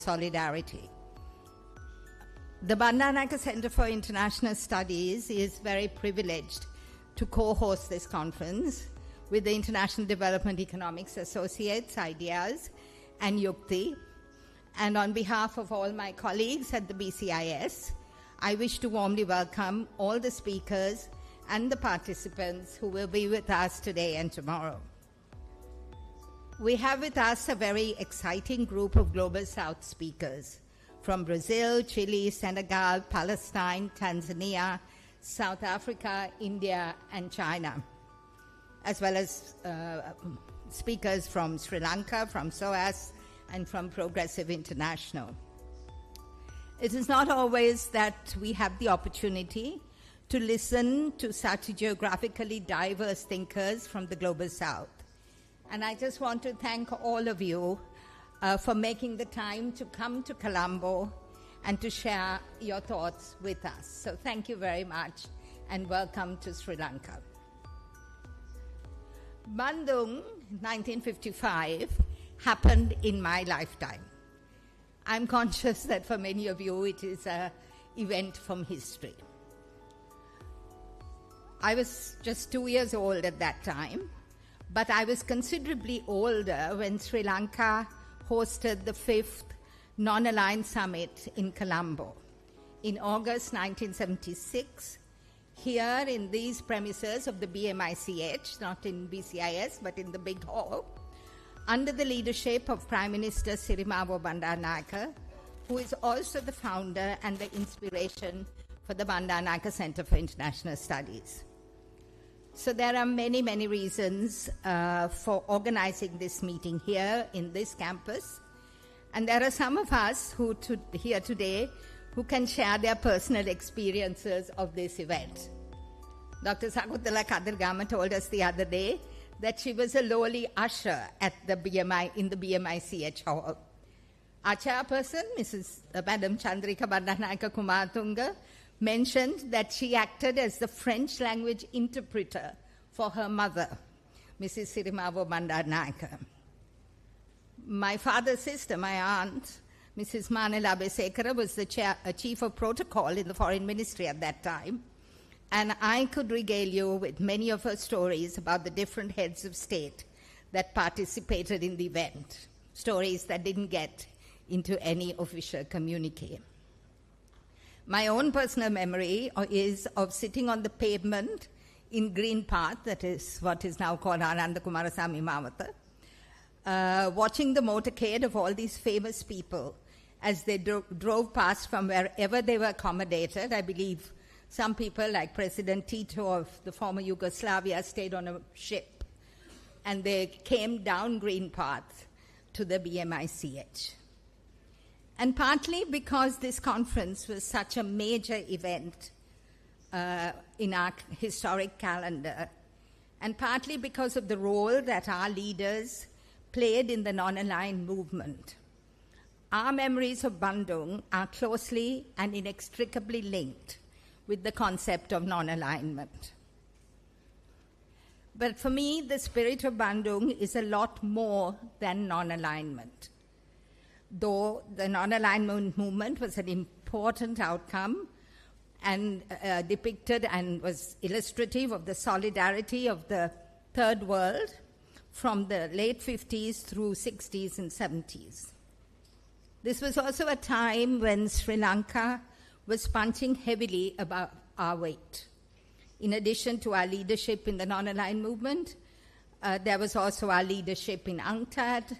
solidarity. The 𝒂𝒂 Center for International Studies is very privileged to co-host this conference with the International Development Economics Associates, IDEAS, and Yukthi. And on behalf of all my colleagues at the BCIS, I wish to warmly welcome all the speakers and the participants who will be with us today and tomorrow. We have with us a very exciting group of Global South speakers from Brazil, Chile, Senegal, Palestine, Tanzania, South Africa, India, and China, as well as speakers from Sri Lanka, from SOAS, and from Progressive International. It is not always that we have the opportunity to listen to such geographically diverse thinkers from the Global South. And I just want to thank all of you for making the time to come to Colombo and to share your thoughts with us. So thank you very much and welcome to Sri Lanka. Bandung, 1955, happened in my lifetime. I'm conscious that for many of you it is an event from history. I was just 2 years old at that time, but I was considerably older when Sri Lanka hosted the 5th Non-Aligned Summit in Colombo in August 1976, here in these premises of the BMICH, not in BCIS, but in the big hall, under the leadership of Prime Minister Sirimavo Bandaranaike, who is also the founder and the inspiration for the Bandaranaike Center for International Studies. So there are many, many reasons for organizing this meeting here in this campus. And there are some of us who here today who can share their personal experiences of this event. Dr. 𝒂𝒂𝒓𝒔 told us the other day that she was a lowly usher at the in the BMICH hall. Our chairperson, Madam Chandrika Bandaranaike Kumartunga, mentioned that she acted as the French language interpreter for her mother, Mrs. Sirimavo Bandaranaike. My father's sister, my aunt, Mrs. Manela Besekara, was the chief of protocol in the foreign ministry at that time, and I could regale you with many of her stories about the different heads of state that participated in the event, stories that didn't get into any official communique. My own personal memory is of sitting on the pavement in Green Path, that is what is now called Ananda Kumarasamy Mawatha, watching the motorcade of all these famous people as they drove past from wherever they were accommodated. I believe some people, like President Tito of the former Yugoslavia, stayed on a ship, and they came down Green Path to the BMICH. And partly because this conference was such a major event in our historic calendar, and partly because of the role that our leaders played in the non-aligned movement, our memories of Bandung are closely and inextricably linked with the concept of non-alignment. But for me, the spirit of Bandung is a lot more than non-alignment. Though the non-alignment movement was an important outcome and depicted and was illustrative of the solidarity of the third world from the late 50s through 60s and 70s. This was also a time when Sri Lanka was punching heavily above our weight. In addition to our leadership in the non-aligned movement, there was also our leadership in UNCTAD,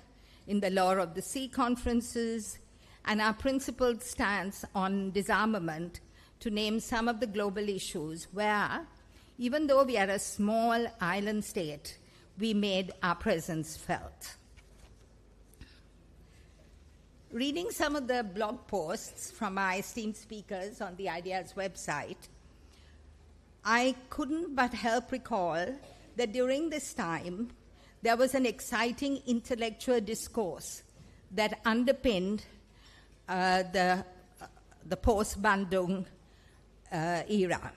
in the Law of the Sea conferences, and our principled stance on disarmament, to name some of the global issues where, even though we are a small island state, we made our presence felt. Reading some of the blog posts from our esteemed speakers on the IDEAS website, I couldn't but help recall that during this time, there was an exciting intellectual discourse that underpinned the post-Bandung era,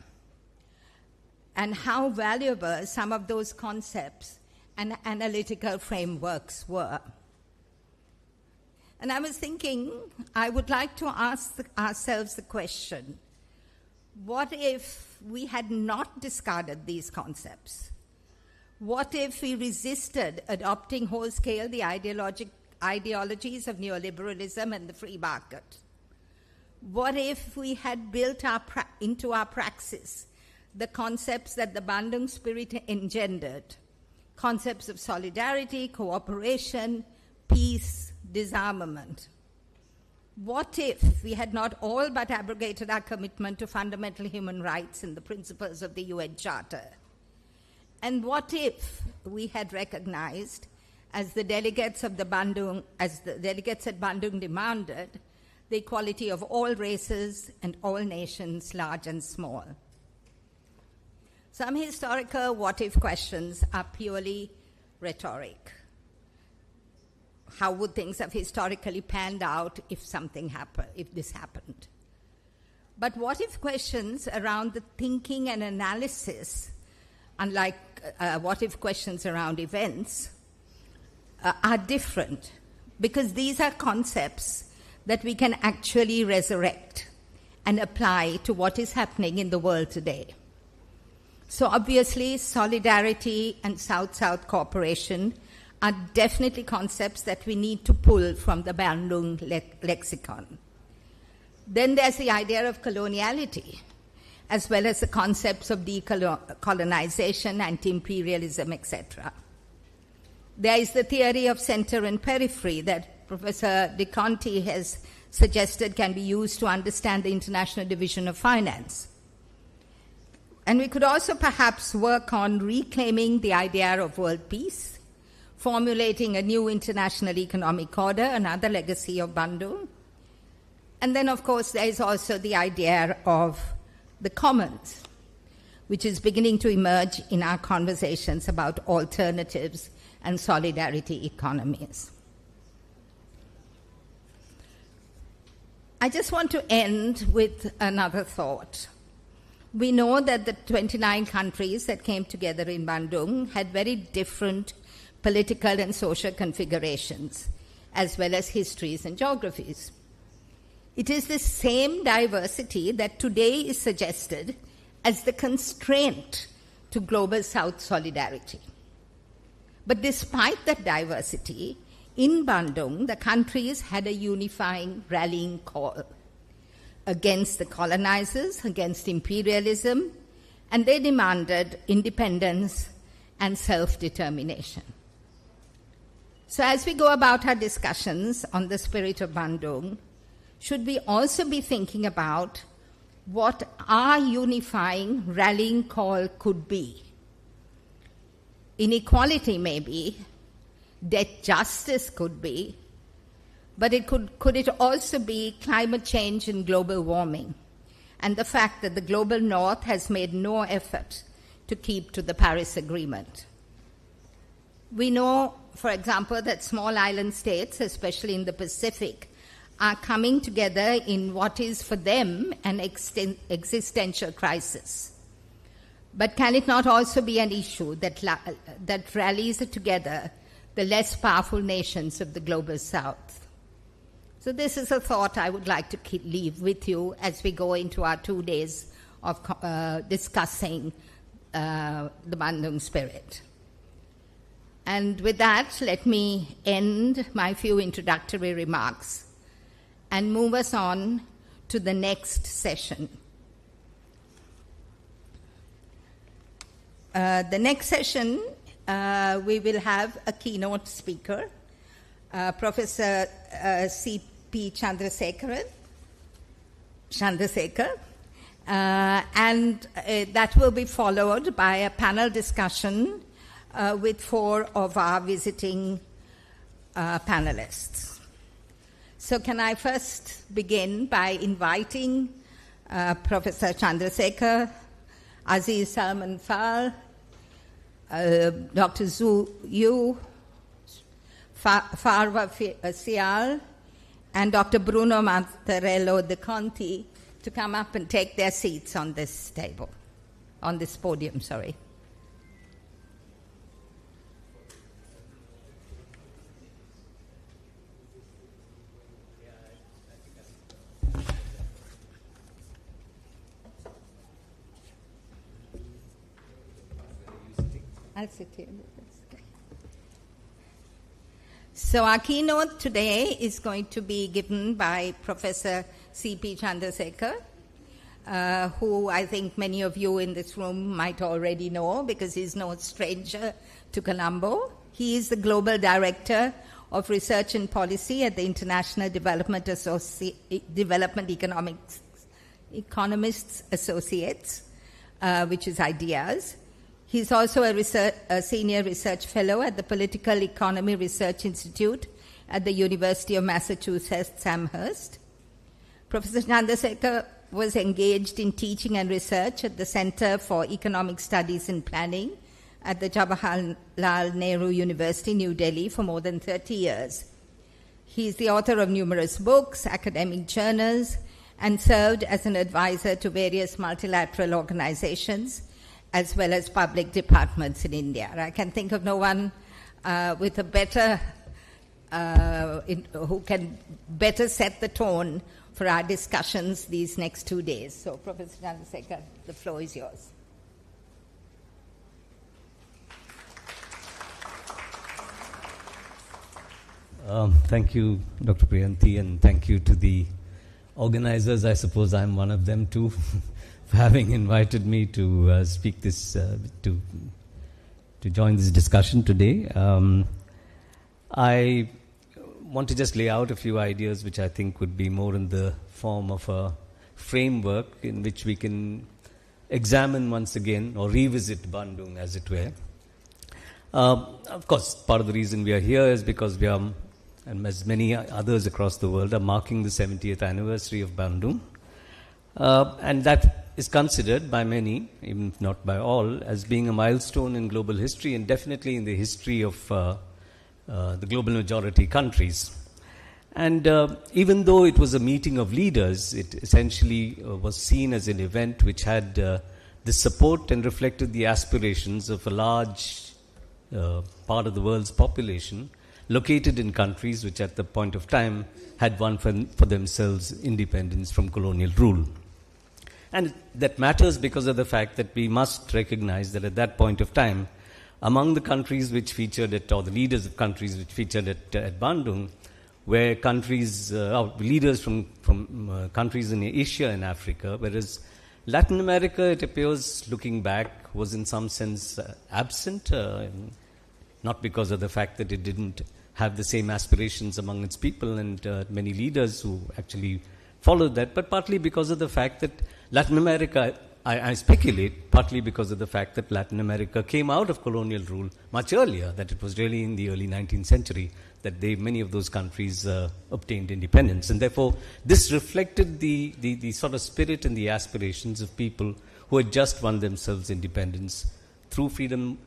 and how valuable some of those concepts and analytical frameworks were. And I was thinking, I would like to ask ourselves the question, what if we had not discarded these concepts? What if we resisted adopting whole-scale the ideologies of neoliberalism and the free market? What if we had built into our praxis the concepts that the Bandung spirit engendered, concepts of solidarity, cooperation, peace, disarmament? What if we had not all but abrogated our commitment to fundamental human rights and the principles of the UN Charter? And what if we had recognized, as the delegates at Bandung demanded, the equality of all races and all nations, large and small? Some historical what-if questions are purely rhetoric. How would things have historically panned out if something happened, if this happened? But what-if questions around the thinking and analysis, unlike what-if questions around events, are different, because these are concepts that we can actually resurrect and apply to what is happening in the world today. So obviously, solidarity and South-South cooperation are definitely concepts that we need to pull from the Bandung lexicon. Then there's the idea of coloniality, as well as the concepts of decolonization, anti-imperialism, etc. There is the theory of center and periphery that Professor 𝒔𝒕𝒉 has suggested can be used to understand the international division of finance. And we could also perhaps work on reclaiming the idea of world peace, formulating a new international economic order, another legacy of Bandung. And then, of course, there is also the idea of the commons, which is beginning to emerge in our conversations about alternatives and solidarity economies. I just want to end with another thought. We know that the 29 countries that came together in Bandung had very different political and social configurations, as well as histories and geographies. It is this same diversity that today is suggested as the constraint to global South solidarity. But despite that diversity, in Bandung, the countries had a unifying rallying call against the colonizers, against imperialism, and they demanded independence and self-determination. So as we go about our discussions on the spirit of Bandung, should we also be thinking about what our unifying rallying call could be? Inequality maybe, debt justice could be, but could it also be climate change and global warming, and the fact that the global north has made no effort to keep to the Paris Agreement? We know, for example, that small island states, especially in the Pacific, are coming together in what is for them an existential crisis. But can it not also be an issue that rallies together the less powerful nations of the global South? So this is a thought I would like to leave with you as we go into our 2 days of discussing the Bandung spirit. And with that, let me end my few introductory remarks and move us on to the next session. The next session, we will have a keynote speaker, Professor C.P. 𝒔𝒐𝒂𝒓𝒅, and that will be followed by a panel discussion with 4 of our visiting panelists. So can I first begin by inviting Professor 𝒔𝒐𝒂𝒓𝒅, Aziz Salman Fall, Dr. Zhu Yu, Farva Sial, and Dr. Bruno Mantarello de Conti to come up and take their seats on this table, on this podium, sorry. I'll sit here. So our keynote today is going to be given by Professor C.P. Chandrasekhar, who I think many of you in this room might already know because he's no stranger to Colombo. He is the Global Director of Research and Policy at the International Development Economists Associates, which is IDEAS. He's also a Senior Research Fellow at the Political Economy Research Institute at the University of Massachusetts Amherst. Professor Chandrasekhar was engaged in teaching and research at the Center for Economic Studies and Planning at the Jawaharlal Nehru University, New Delhi, for more than 30 years. He is the author of numerous books, academic journals, and served as an advisor to various multilateral organizations, as well as public departments in India. I can think of no one with a better, who can better set the tone for our discussions these next 2 days. So, Professor Chandrasekhar, the floor is yours. Thank you, Dr. Priyanti, and thank you to the organizers. I suppose I'm one of them too, for having invited me to speak this, to join this discussion today. I want to just lay out a few ideas which I think would be more in the form of a framework in which we can examine once again or revisit Bandung, as it were. Of course, part of the reason we are here is because we are, and as many others across the world, are marking the 70th anniversary of Bandung. And that is considered by many, even if not by all, as being a milestone in global history and definitely in the history of the global majority countries. And even though it was a meeting of leaders, it essentially was seen as an event which had the support and reflected the aspirations of a large part of the world's population located in countries which at the point of time had won for themselves independence from colonial rule. And that matters because of the fact that we must recognize that at that point of time, among the countries which featured it, or the leaders of countries which featured it at Bandung, were countries, leaders from countries in Asia and Africa, whereas Latin America, it appears, looking back, was in some sense absent, not because of the fact that it didn't have the same aspirations among its people and many leaders who actually followed that, but partly because of the fact that Latin America, I speculate, partly because of the fact that Latin America came out of colonial rule much earlier, that it was really in the early 19th century that many of those countries obtained independence. And therefore, this reflected the sort of spirit and the aspirations of people who had just won themselves independence through freedom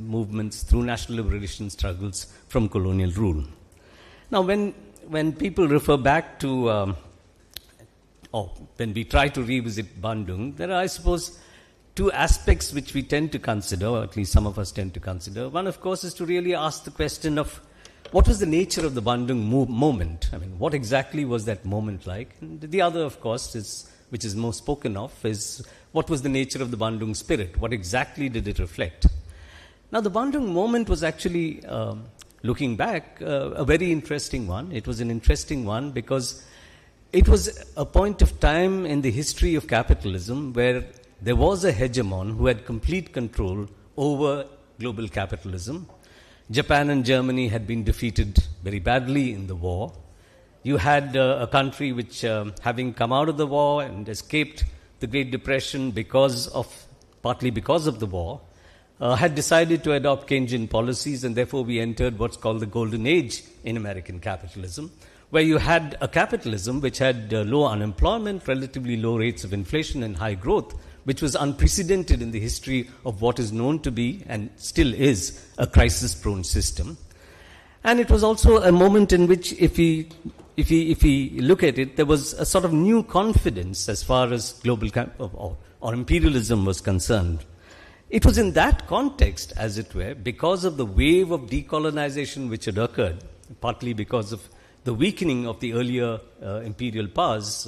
movements, through national liberation struggles from colonial rule. Now, when people refer back to when we try to revisit Bandung, there are, I suppose, two aspects which we tend to consider, or at least some of us tend to consider. One, of course, is to really ask the question of what was the nature of the Bandung moment? I mean, what exactly was that moment like? And the other, of course, which is most spoken of, is what was the nature of the Bandung spirit? What exactly did it reflect? Now, the Bandung moment was actually, looking back, a very interesting one. It was an interesting one because it was a point of time in the history of capitalism where there was a hegemon who had complete control over global capitalism. Japan and Germany had been defeated very badly in the war. You had a country which, having come out of the war and escaped the Great Depression partly because of the war, had decided to adopt Keynesian policies, and therefore we entered what's called the golden age in American capitalism, where you had a capitalism which had low unemployment, relatively low rates of inflation and high growth, which was unprecedented in the history of what is known to be, and still is, a crisis-prone system. And it was also a moment in which, if we look at it, there was a sort of new confidence as far as global or imperialism was concerned. It was in that context, as it were, because of the wave of decolonization which had occurred, partly because of the weakening of the earlier imperial powers,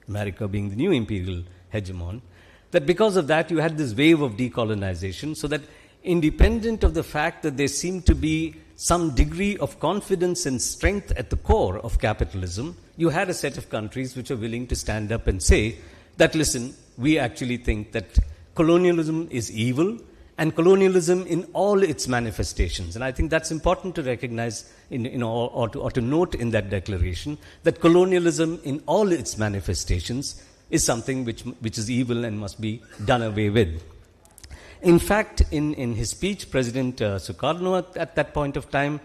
America being the new imperial hegemon, that because of that you had this wave of decolonization, so that independent of the fact that there seemed to be some degree of confidence and strength at the core of capitalism, you had a set of countries which are willing to stand up and say that, listen, we actually think that colonialism is evil, and colonialism in all its manifestations. And I think that's important to recognize or to note in that declaration, that colonialism in all its manifestations is something which is evil and must be done away with. In fact, in his speech, President Sukarno at that point of time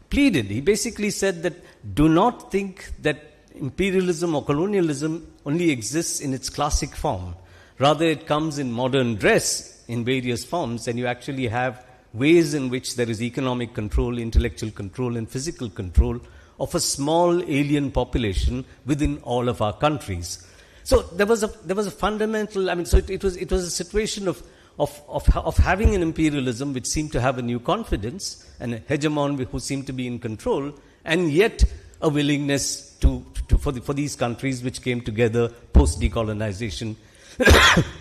pleaded. He basically said that do not think that imperialism or colonialism only exists in its classic form. Rather, it comes in modern dress in various forms, and you actually have ways in which there is economic control, intellectual control, and physical control of a small alien population within all of our countries. So there was a fundamental. I mean, so it was a situation of having an imperialism which seemed to have a new confidence, and a hegemon who seemed to be in control, and yet a willingness for these countries which came together post decolonization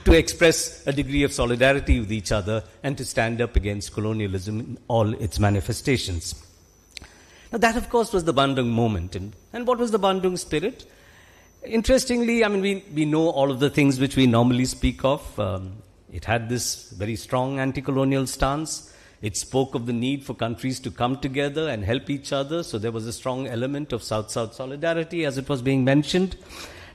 to express a degree of solidarity with each other and to stand up against colonialism in all its manifestations. Now that, of course, was the Bandung moment. And what was the Bandung spirit? Interestingly, I mean, we know all of the things which we normally speak of. It had this very strong anti-colonial stance. It spoke of the need for countries to come together and help each other. So there was a strong element of South-South solidarity, as it was being mentioned.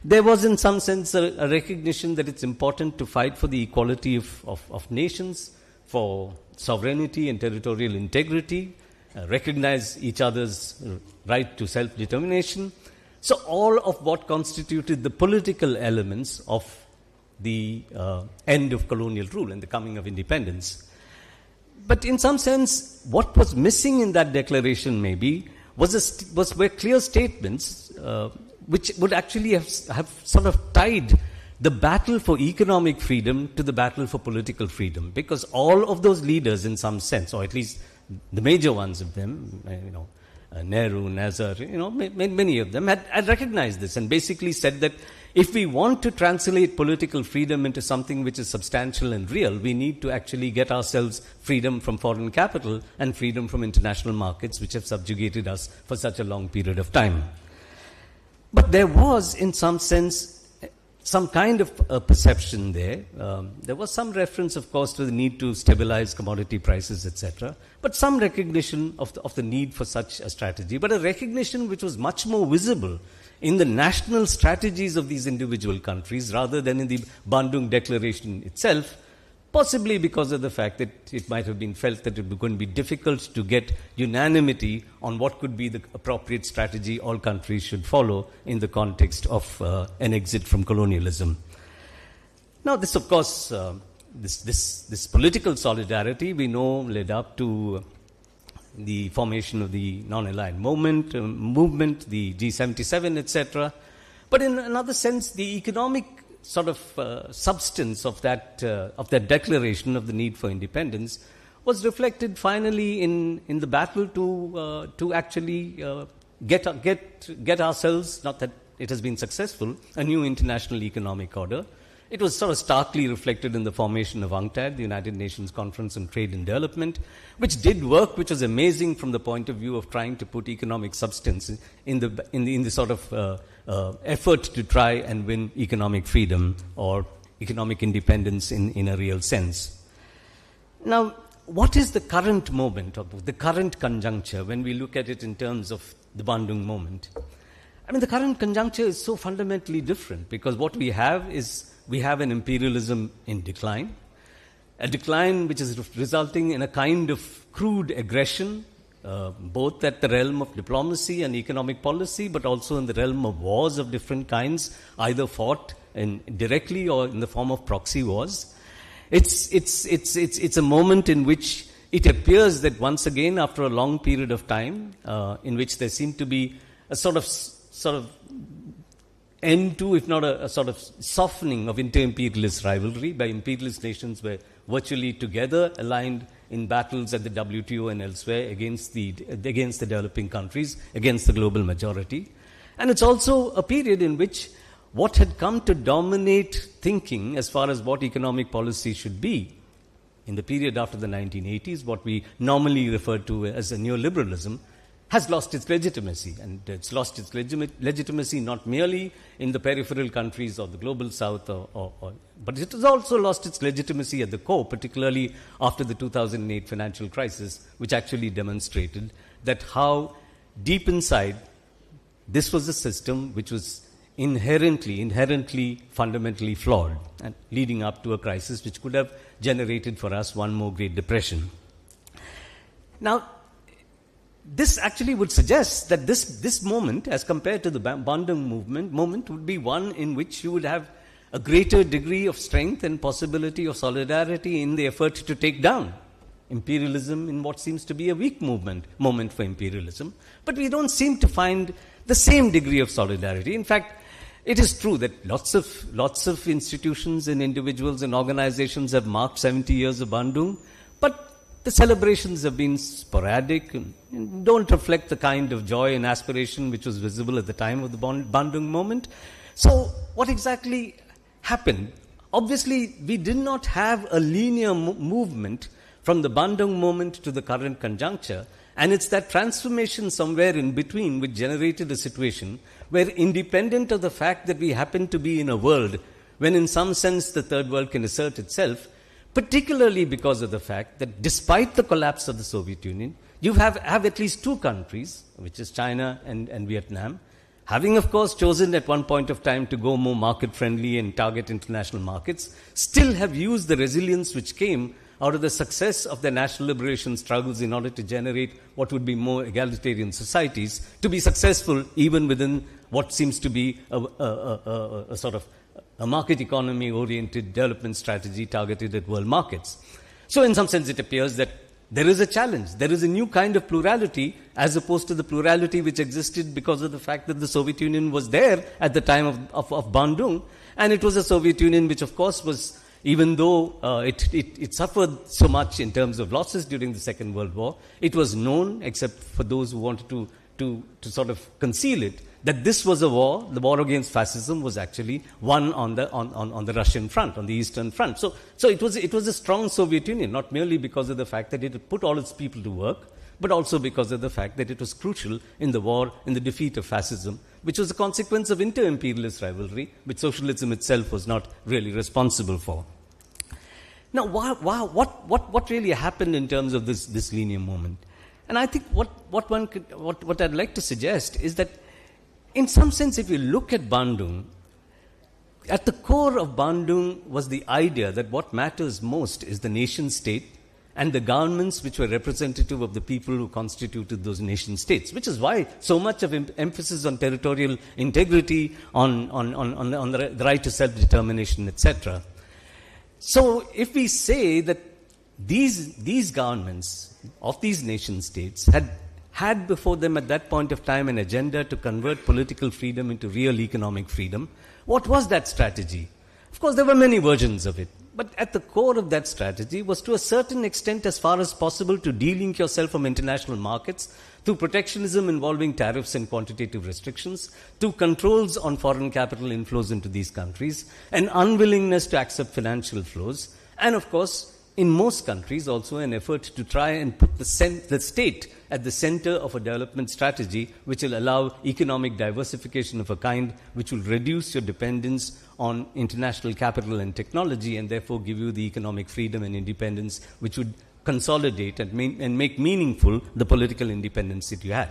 There was, in some sense, a recognition that it's important to fight for the equality of nations, for sovereignty and territorial integrity, recognize each other's right to self-determination. So all of what constituted the political elements of the end of colonial rule and the coming of independence. But in some sense, what was missing in that declaration maybe were clear statements which would actually have sort of tied the battle for economic freedom to the battle for political freedom. Because all of those leaders, in some sense, or at least the major ones of them, Nehru, Nazar, many of them had recognized this and basically said that if we want to translate political freedom into something which is substantial and real, we need to actually get ourselves freedom from foreign capital and freedom from international markets which have subjugated us for such a long period of time. But there was, in some sense, some kind of a perception there. There was some reference, of course, to the need to stabilize commodity prices, etc., but some recognition of the need for such a strategy, but a recognition which was much more visible in the national strategies of these individual countries rather than in the Bandung Declaration itself, possibly because of the fact that it might have been felt that it was going to be difficult to get unanimity on what could be the appropriate strategy all countries should follow in the context of an exit from colonialism. Now, this, of course, this political solidarity we know led up to the formation of the non-aligned movement, the G77, etc. But in another sense, the economic sort of substance of that declaration of the need for independence was reflected finally in the battle to actually get ourselves, not that it has been successful, a new international economic order. It was sort of starkly reflected in the formation of UNCTAD, the United Nations Conference on Trade and Development, which did work, which was amazing from the point of view of trying to put economic substance in the sort of effort to try and win economic freedom or economic independence in a real sense. Now, what is the current moment, or the current conjuncture, when we look at it in terms of the Bandung moment? I mean, the current conjuncture is so fundamentally different, because what we have is we have an imperialism in decline, a decline which is resulting in a kind of crude aggression, both at the realm of diplomacy and economic policy, but also in the realm of wars of different kinds, either fought directly or in the form of proxy wars. It's a moment in which it appears that once again, after a long period of time, in which there seemed to be a sort of end to, if not a sort of softening of inter-imperialist rivalry, by imperialist nations were virtually together, aligned in battles at the WTO and elsewhere against the developing countries, against the global majority. And it's also a period in which what had come to dominate thinking as far as what economic policy should be in the period after the 1980s, what we normally refer to as a neoliberalism, has lost its legitimacy. And it's lost its legitimacy not merely in the peripheral countries or the global south, but it has also lost its legitimacy at the core, particularly after the 2008 financial crisis, which actually demonstrated that how deep inside this was a system which was inherently, fundamentally flawed, and leading up to a crisis which could have generated for us one more Great Depression. Now, this actually would suggest that this moment, as compared to the Bandung moment, would be one in which you would have a greater degree of strength and possibility of solidarity in the effort to take down imperialism in what seems to be a weak moment for imperialism. But we don't seem to find the same degree of solidarity. In fact, it is true that lots of institutions and individuals and organizations have marked 70 years of Bandung, but the celebrations have been sporadic and don't reflect the kind of joy and aspiration which was visible at the time of the Bandung moment. So what exactly happened? Obviously, we did not have a linear movement from the Bandung moment to the current conjuncture, and it's that transformation somewhere in between which generated a situation where, independent of the fact that we happen to be in a world when in some sense the third world can assert itself, particularly because of the fact that despite the collapse of the Soviet Union, you have at least two countries, which is China and Vietnam, having of course chosen at one point of time to go more market-friendly and target international markets, still have used the resilience which came out of the success of their national liberation struggles in order to generate what would be more egalitarian societies, to be successful even within what seems to be a sort of a market economy-oriented development strategy targeted at world markets. So in some sense it appears that there is a challenge. There is a new kind of plurality as opposed to the plurality which existed because of the fact that the Soviet Union was there at the time of Bandung. And it was a Soviet Union which of course was, even though it suffered so much in terms of losses during the Second World War, it was known, except for those who wanted to sort of conceal it, that this was a war, the war against fascism was actually won on the Russian front, on the Eastern Front. So it was a strong Soviet Union, not merely because of the fact that it had put all its people to work, but also because of the fact that it was crucial in the war, in the defeat of fascism, which was a consequence of inter-imperialist rivalry, which socialism itself was not really responsible for. Now, what really happened in terms of this linear moment? And I think what I'd like to suggest is that, in some sense, if you look at Bandung, at the core of Bandung was the idea that what matters most is the nation state and the governments which were representative of the people who constituted those nation states, which is why so much of emphasis on territorial integrity, on the right to self-determination, etc. So if we say that these governments of these nation states had before them at that point of time an agenda to convert political freedom into real economic freedom, what was that strategy? Of course, there were many versions of it. But at the core of that strategy was, to a certain extent, as far as possible, to de-link yourself from international markets through protectionism involving tariffs and quantitative restrictions, through controls on foreign capital inflows into these countries, an unwillingness to accept financial flows, and of course, in most countries, also an effort to try and put the state at the center of a development strategy which will allow economic diversification of a kind which will reduce your dependence on international capital and technology, and therefore give you the economic freedom and independence which would consolidate and make meaningful the political independence that you had.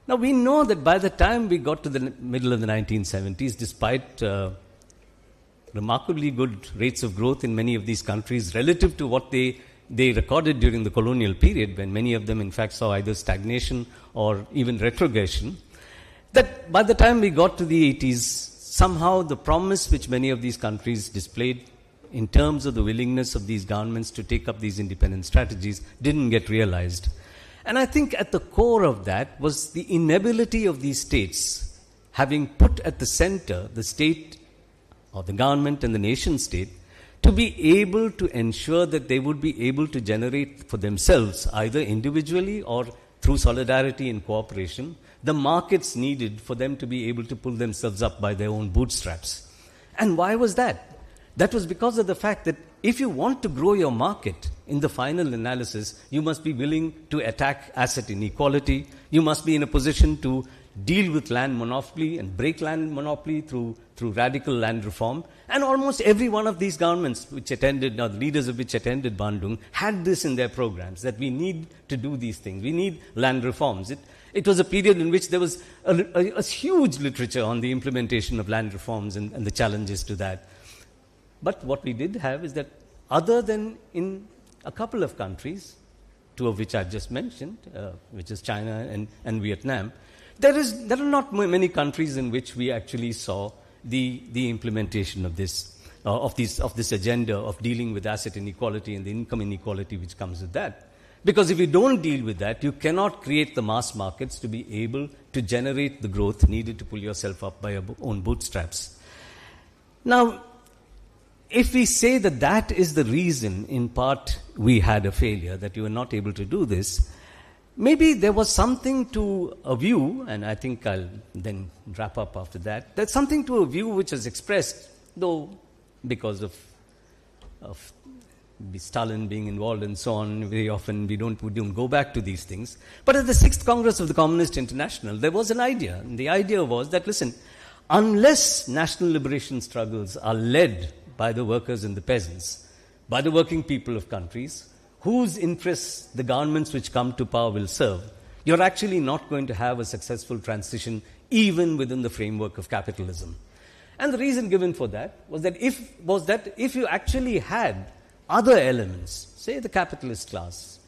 Now, we know that by the time we got to the middle of the 1970s, despite remarkably good rates of growth in many of these countries relative to what they recorded during the colonial period, when many of them in fact saw either stagnation or even retrogression, that by the time we got to the 80s, somehow the promise which many of these countries displayed in terms of the willingness of these governments to take up these independent strategies didn't get realized. And I think at the core of that was the inability of these states, having put at the center the state or the government and the nation state, to be able to ensure that they would be able to generate for themselves, either individually or through solidarity and cooperation, the markets needed for them to be able to pull themselves up by their own bootstraps. And why was that? That was because of the fact that if you want to grow your market, in the final analysis, you must be willing to attack asset inequality. You must be in a position to deal with land monopoly and break land monopoly through radical land reform. And almost every one of these governments which attended, or the leaders of which attended Bandung, had this in their programs, that we need to do these things. We need land reforms. It was a period in which there was a huge literature on the implementation of land reforms and the challenges to that. But what we did have is that other than in a couple of countries, two of which I've just mentioned, which is China and Vietnam, there are not many countries in which we actually saw the implementation of this agenda of dealing with asset inequality and the income inequality which comes with that. Because if you don't deal with that, you cannot create the mass markets to be able to generate the growth needed to pull yourself up by your own bootstraps. Now, if we say that that is the reason, in part, we had a failure, that you were not able to do this, maybe there was something to a view, and I think I'll then wrap up after that. There's something to a view which was expressed, though because of Stalin being involved and so on, very often we don't go back to these things. But at the 6th Congress of the Communist International, there was an idea. And the idea was that, listen, unless national liberation struggles are led by the workers and the peasants, by the working people of countries, whose interests the governments which come to power will serve, you're actually not going to have a successful transition even within the framework of capitalism. And the reason given for that was that if you actually had other elements, say the capitalist class,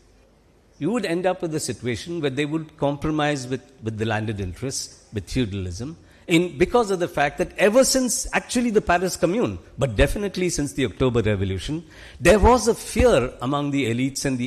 you would end up with a situation where they would compromise with the landed interests, with feudalism, because of the fact that ever since actually the Paris Commune, but definitely since the October Revolution, there was a fear among the elites and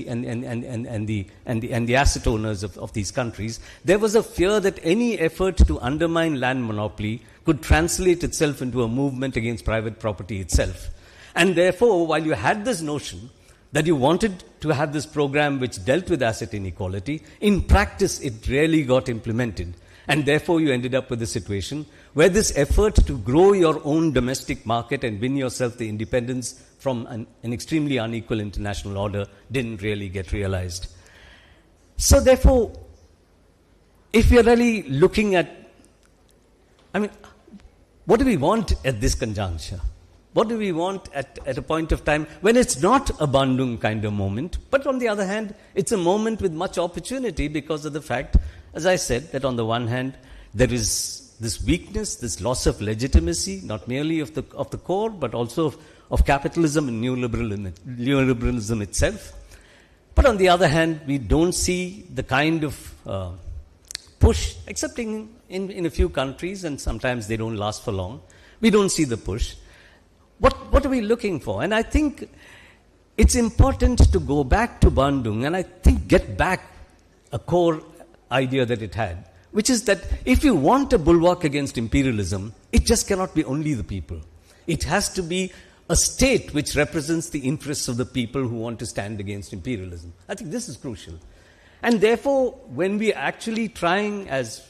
the asset owners of these countries. There was a fear that any effort to undermine land monopoly could translate itself into a movement against private property itself. And therefore, while you had this notion that you wanted to have this program which dealt with asset inequality, in practice it rarely got implemented. And therefore, you ended up with a situation where this effort to grow your own domestic market and win yourself the independence from an extremely unequal international order didn't really get realized. So therefore, if you're really looking at, what do we want at this conjuncture? What do we want at a point of time when it's not a Bandung kind of moment, but on the other hand, it's a moment with much opportunity because of the fact, as I said, that on the one hand, there is this weakness, this loss of legitimacy, not merely of the core, but also of capitalism and neoliberalism itself. But on the other hand, we don't see the kind of push, except in a few countries, and sometimes they don't last for long. We don't see the push. What are we looking for? And I think it's important to go back to Bandung and I think get back a core idea that it had, which is that if you want a bulwark against imperialism, it just cannot be only the people. It has to be a state which represents the interests of the people who want to stand against imperialism. I think this is crucial. And therefore, when we are actually trying as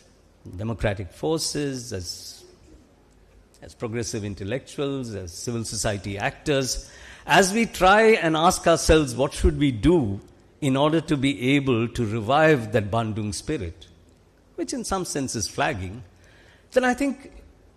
democratic forces, as progressive intellectuals, as civil society actors, as we try and ask ourselves what should we do in order to be able to revive that Bandung spirit, which in some sense is flagging, then I think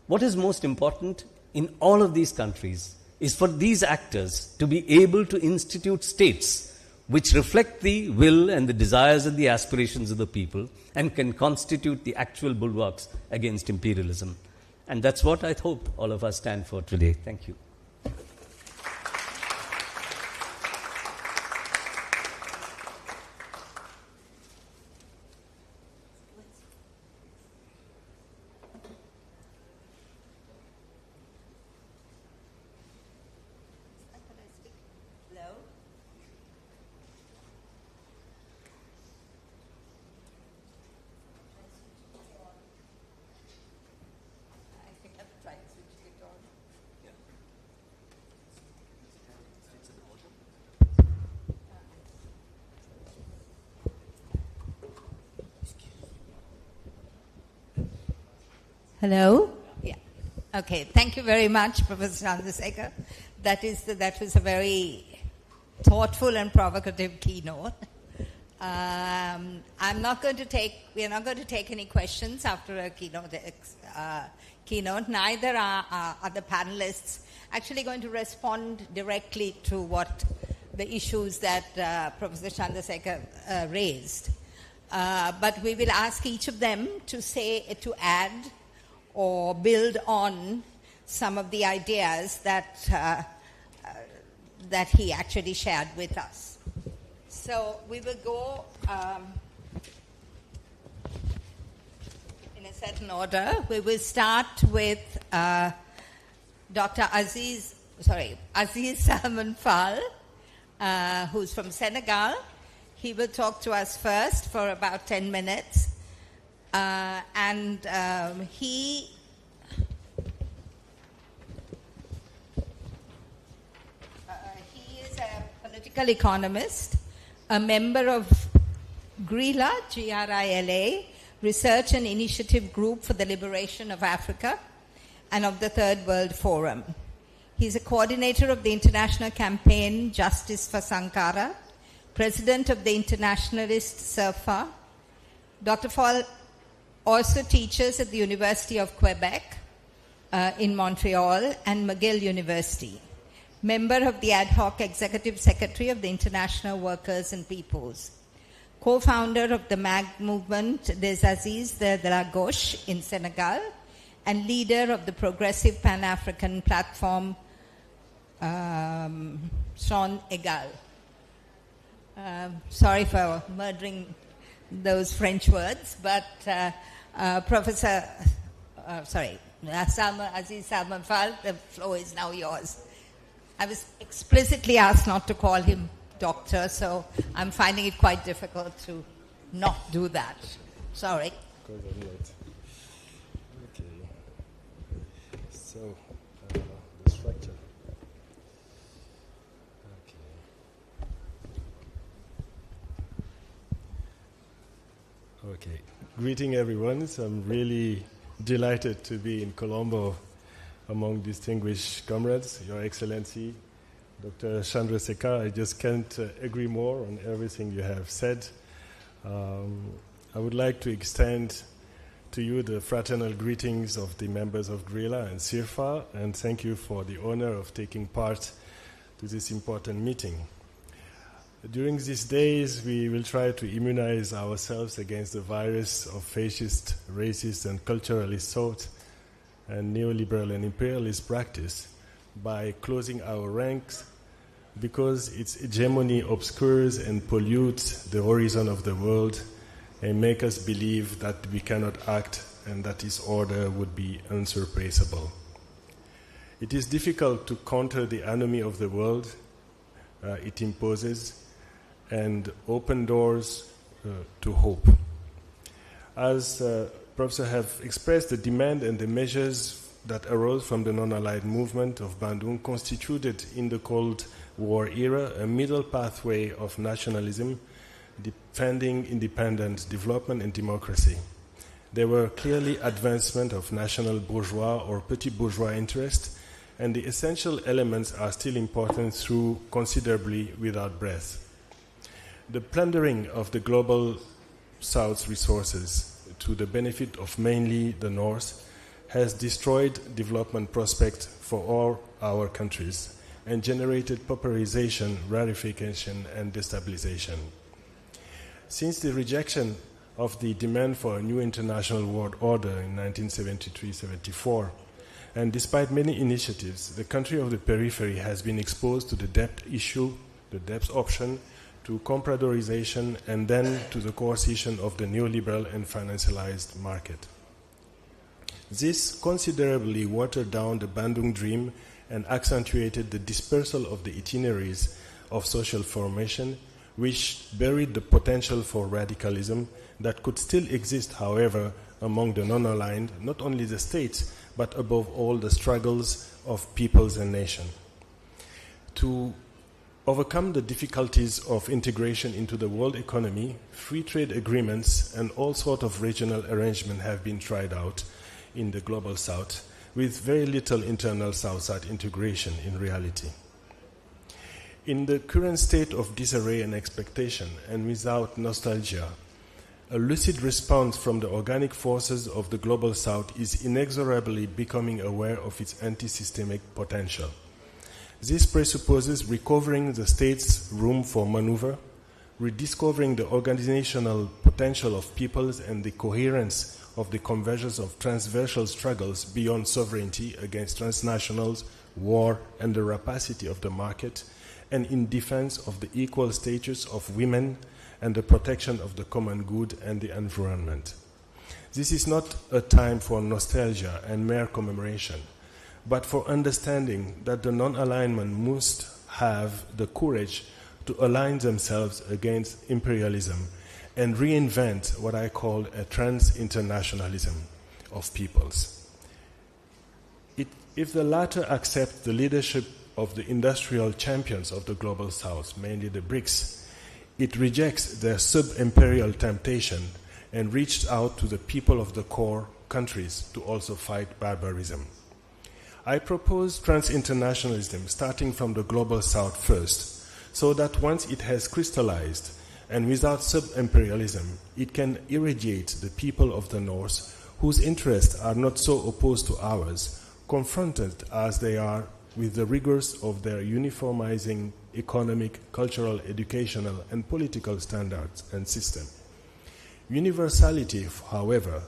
what is most important in all of these countries is for these actors to be able to institute states which reflect the will and the desires and the aspirations of the people and can constitute the actual bulwarks against imperialism. And that's what I hope all of us stand for today. Thank you. Hello? Yeah. Okay, thank you very much, Professor Chandrasekhar. that was a very thoughtful and provocative keynote. We're not going to take any questions after a keynote. Neither are the panelists actually going to respond directly to what the issues that Professor Chandrasekhar raised. But we will ask each of them to add or build on some of the ideas that he actually shared with us. So we will go in a certain order. We will start with Dr. Aziz Salman Fall, who's from Senegal. He will talk to us first for about 10 minutes. He is a political economist, a member of GRILA, G-R-I-L-A, Research and Initiative Group for the Liberation of Africa, and of the Third World Forum. He's a coordinator of the international campaign Justice for Sankara, president of the Internationalist SERFA. Dr. Fall also teaches at the University of Quebec in Montreal and McGill University. Member of the ad hoc executive secretary of the International Workers and Peoples. Co-founder of the MAG movement des Aziz de la Gauche in Senegal, and leader of the progressive Pan-African platform Son Egal. Sorry for murdering those French words, but Aziz Salman Fall, the floor is now yours. I was explicitly asked not to call him doctor, so I'm finding it quite difficult to not do that. Sorry. Okay. So, the structure. Okay. Greeting everyone. So I'm really delighted to be in Colombo among distinguished comrades, Your Excellency, Dr. Chandrasekhar. I just can't agree more on everything you have said. I would like to extend to you the fraternal greetings of the members of GRILA and SERFA, and thank you for the honor of taking part to this important meeting. During these days, we will try to immunize ourselves against the virus of fascist, racist, and culturalist thought and neoliberal and imperialist practice by closing our ranks, because its hegemony obscures and pollutes the horizon of the world and make us believe that we cannot act and that its order would be unsurpassable. It is difficult to counter the enemy of the world it imposes and open doors to hope. As Professor have expressed, the demand and the measures that arose from the non-aligned movement of Bandung constituted in the Cold War era a middle pathway of nationalism, defending independent development and democracy. There were clearly advancement of national bourgeois or petit bourgeois interest, and the essential elements are still important through considerably without breadth. The plundering of the global South's resources to the benefit of mainly the North has destroyed development prospects for all our countries and generated pauperization, rarefaction, and destabilization. Since the rejection of the demand for a new international world order in 1973-74, and despite many initiatives, the country of the periphery has been exposed to the debt issue, the debt option, to compradorization, and then to the coercion of the neoliberal and financialized market. This considerably watered down the Bandung dream and accentuated the dispersal of the itineraries of social formation, which buried the potential for radicalism that could still exist, however, among the non-aligned, not only the states, but above all the struggles of peoples and nations. To overcome the difficulties of integration into the world economy, free trade agreements and all sorts of regional arrangements have been tried out in the global south, with very little internal South-South integration in reality. In the current state of disarray and expectation, and without nostalgia, a lucid response from the organic forces of the Global South is inexorably becoming aware of its anti-systemic potential. This presupposes recovering the state's room for maneuver, rediscovering the organizational potential of peoples and the coherence of the convergence of transversal struggles beyond sovereignty against transnationals, war, and the rapacity of the market, and in defense of the equal status of women and the protection of the common good and the environment. This is not a time for nostalgia and mere commemoration, but for understanding that the non-alignment must have the courage to align themselves against imperialism and reinvent what I call a trans-internationalism of peoples. If the latter accept the leadership of the industrial champions of the Global South, mainly the BRICS, it rejects their sub-imperial temptation and reached out to the people of the core countries to also fight barbarism. I propose trans-internationalism starting from the Global South first, so that once it has crystallized and without sub-imperialism, it can irradiate the people of the North whose interests are not so opposed to ours, confronted as they are with the rigors of their uniformizing economic, cultural, educational, and political standards and system. Universality, however,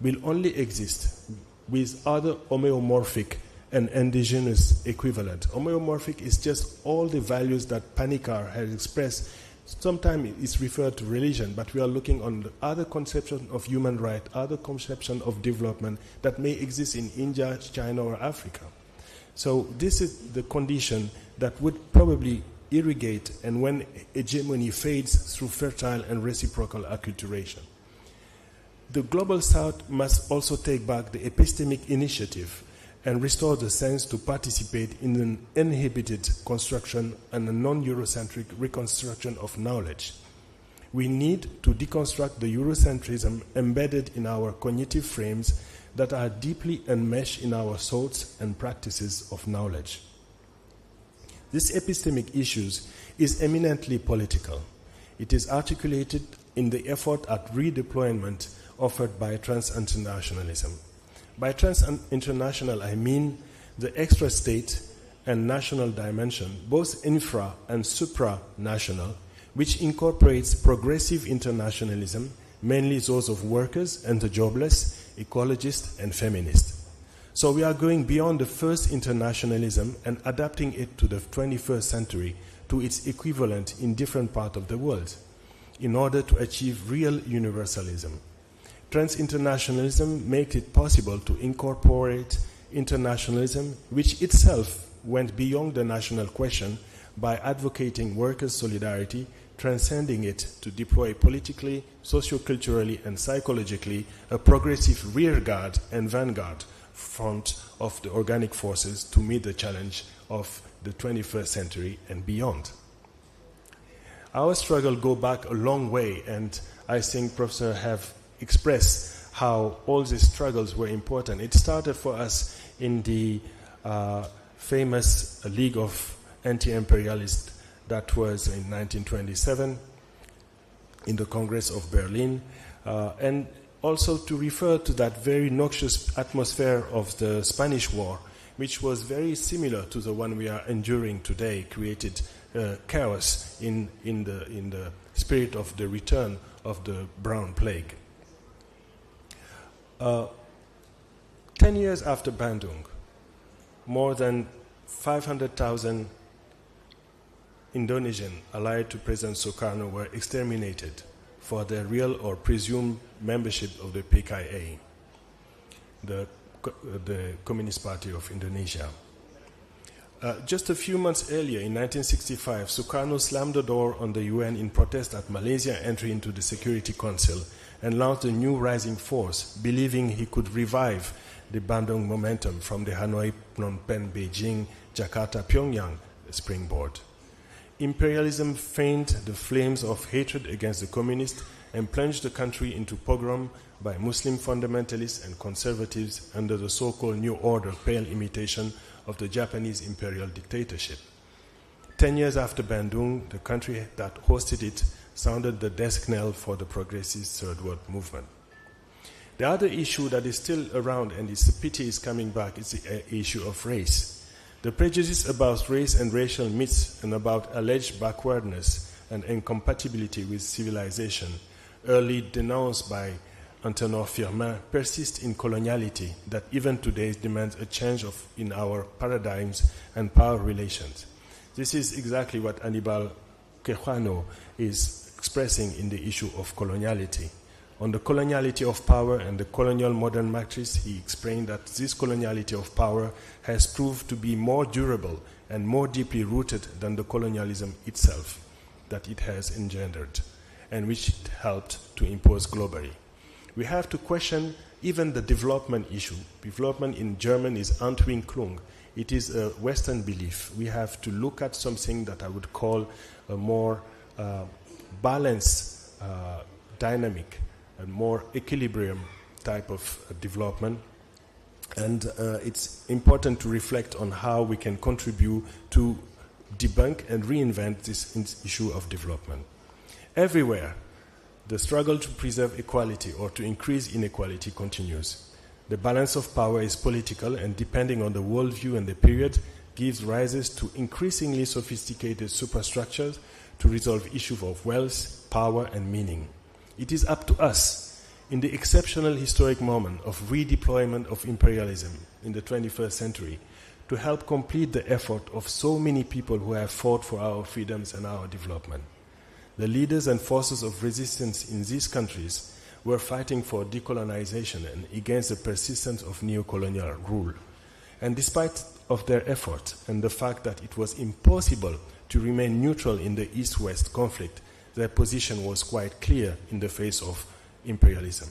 will only exist with other homeomorphic and indigenous equivalent. Homeomorphic is just all the values that Panikkar has expressed. Sometimes it's referred to religion, but we are looking on the other conception of human rights, other conception of development that may exist in India, China, or Africa. So this is the condition that would probably irrigate, and when hegemony fades through fertile and reciprocal acculturation. The Global South must also take back the epistemic initiative and restore the sense to participate in an uninhibited construction and a non-Eurocentric reconstruction of knowledge. We need to deconstruct the Eurocentrism embedded in our cognitive frames that are deeply enmeshed in our thoughts and practices of knowledge. This epistemic issue is eminently political. It is articulated in the effort at redeployment offered by trans-internationalism. By trans-international, I mean the extra-state and national dimension, both infra- and supranational, which incorporates progressive internationalism, mainly those of workers and the jobless, ecologists, and feminists. So we are going beyond the first internationalism and adapting it to the 21st century to its equivalent in different parts of the world in order to achieve real universalism. Trans-internationalism makes it possible to incorporate internationalism, which itself went beyond the national question by advocating workers' solidarity, transcending it to deploy politically, socio-culturally, and psychologically a progressive rearguard and vanguard front of the organic forces to meet the challenge of the 21st century and beyond. Our struggle goes back a long way, and I think Professor have expressed how all these struggles were important. It started for us in the famous League of Anti-Imperialists that was in 1927 in the Congress of Berlin, and also to refer to that very noxious atmosphere of the Spanish War, which was very similar to the one we are enduring today, created chaos in the spirit of the return of the Brown Plague. 10 years after Bandung, more than 500,000 Indonesian allied to President Sukarno were exterminated for their real or presumed membership of the PKI, the Communist Party of Indonesia. Just a few months earlier, in 1965, Sukarno slammed the door on the UN in protest at Malaysia's entry into the Security Council and launched a new rising force, believing he could revive the Bandung momentum from the Hanoi, Phnom Penh, Beijing, Jakarta, Pyongyang springboard. Imperialism fanned the flames of hatred against the communists and plunged the country into pogrom by Muslim fundamentalists and conservatives under the so-called New Order, pale imitation of the Japanese imperial dictatorship. 10 years after Bandung, the country that hosted it sounded the death knell for the progressive Third World movement. The other issue that is still around, and it's a pity is coming back, is the issue of race. The prejudice about race and racial myths and about alleged backwardness and incompatibility with civilization, early denounced by Antonin Firmin, persist in coloniality that even today demands a change in our paradigms and power relations. This is exactly what Hannibal Quijano is expressing in the issue of coloniality. On the coloniality of power and the colonial modern matrix, he explained that this coloniality of power has proved to be more durable and more deeply rooted than the colonialism itself that it has engendered, and which it helped to impose globally. We have to question even the development issue. Development in German is Entwicklung. It is a Western belief. We have to look at something that I would call a more balanced dynamic and more equilibrium type of development. And it's important to reflect on how we can contribute to debunk and reinvent this issue of development. Everywhere, the struggle to preserve equality or to increase inequality continues. The balance of power is political, and depending on the worldview and the period, gives rises to increasingly sophisticated superstructures to resolve issues of wealth, power, and meaning. It is up to us, in the exceptional historic moment of redeployment of imperialism in the 21st century, to help complete the effort of so many people who have fought for our freedoms and our development. The leaders and forces of resistance in these countries were fighting for decolonization and against the persistence of neo-colonial rule. And despite of their effort and the fact that it was impossible to remain neutral in the East-West conflict, their position was quite clear in the face of imperialism.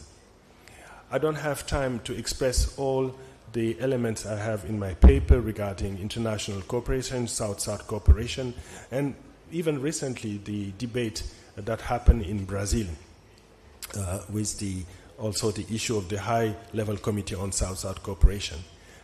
I don't have time to express all the elements I have in my paper regarding international cooperation, South-South cooperation, and even recently the debate that happened in Brazil with also the issue of the high-level committee on South-South cooperation.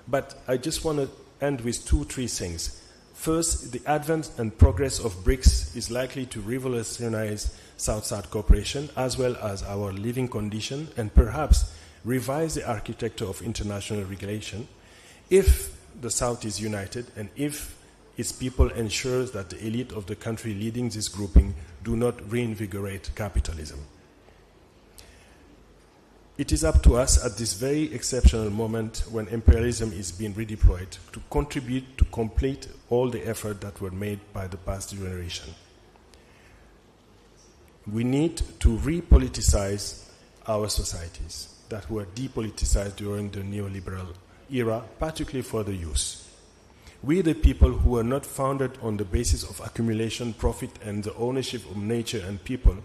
But I just want to end with 2-3 things. First, the advent and progress of BRICS is likely to revolutionize South-South cooperation as well as our living condition and perhaps revise the architecture of international regulation if the South is united and if its people ensures that the elite of the country leading this grouping do not reinvigorate capitalism. It is up to us at this very exceptional moment when imperialism is being redeployed to contribute to complete all the effort that were made by the past generation. We need to repoliticize our societies that were depoliticized during the neoliberal era, particularly for the youth. We, the people who were not founded on the basis of accumulation, profit, and the ownership of nature and people,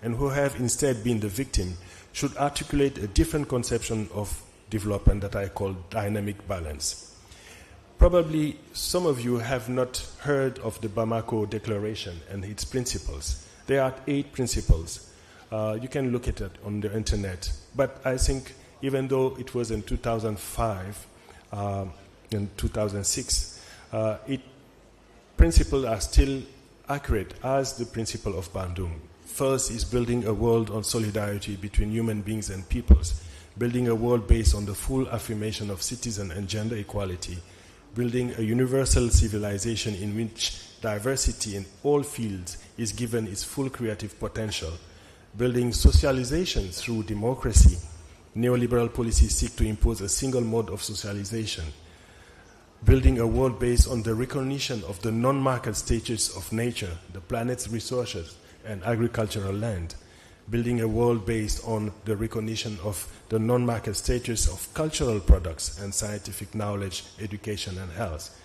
and who have instead been the victim, should articulate a different conception of development that I call dynamic balance. Probably some of you have not heard of the Bamako Declaration and its principles. There are 8 principles. You can look at it on the internet. But I think even though it was in 2005 and 2006, principles are still accurate as the principle of Bandung. First is building a world on solidarity between human beings and peoples, building a world based on the full affirmation of citizen and gender equality, building a universal civilization in which diversity in all fields is given its full creative potential, building socialization through democracy. Neoliberal policies seek to impose a single mode of socialization, building a world based on the recognition of the non-market status of nature, the planet's resources, and agricultural land, building a world based on the recognition of the non-market status of cultural products and scientific knowledge, education, and health,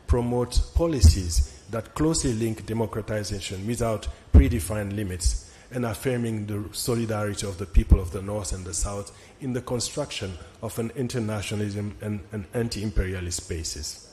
promote policies that closely link democratization without predefined limits, and affirming the solidarity of the people of the North and the South in the construction of an internationalism and an anti-imperialist basis.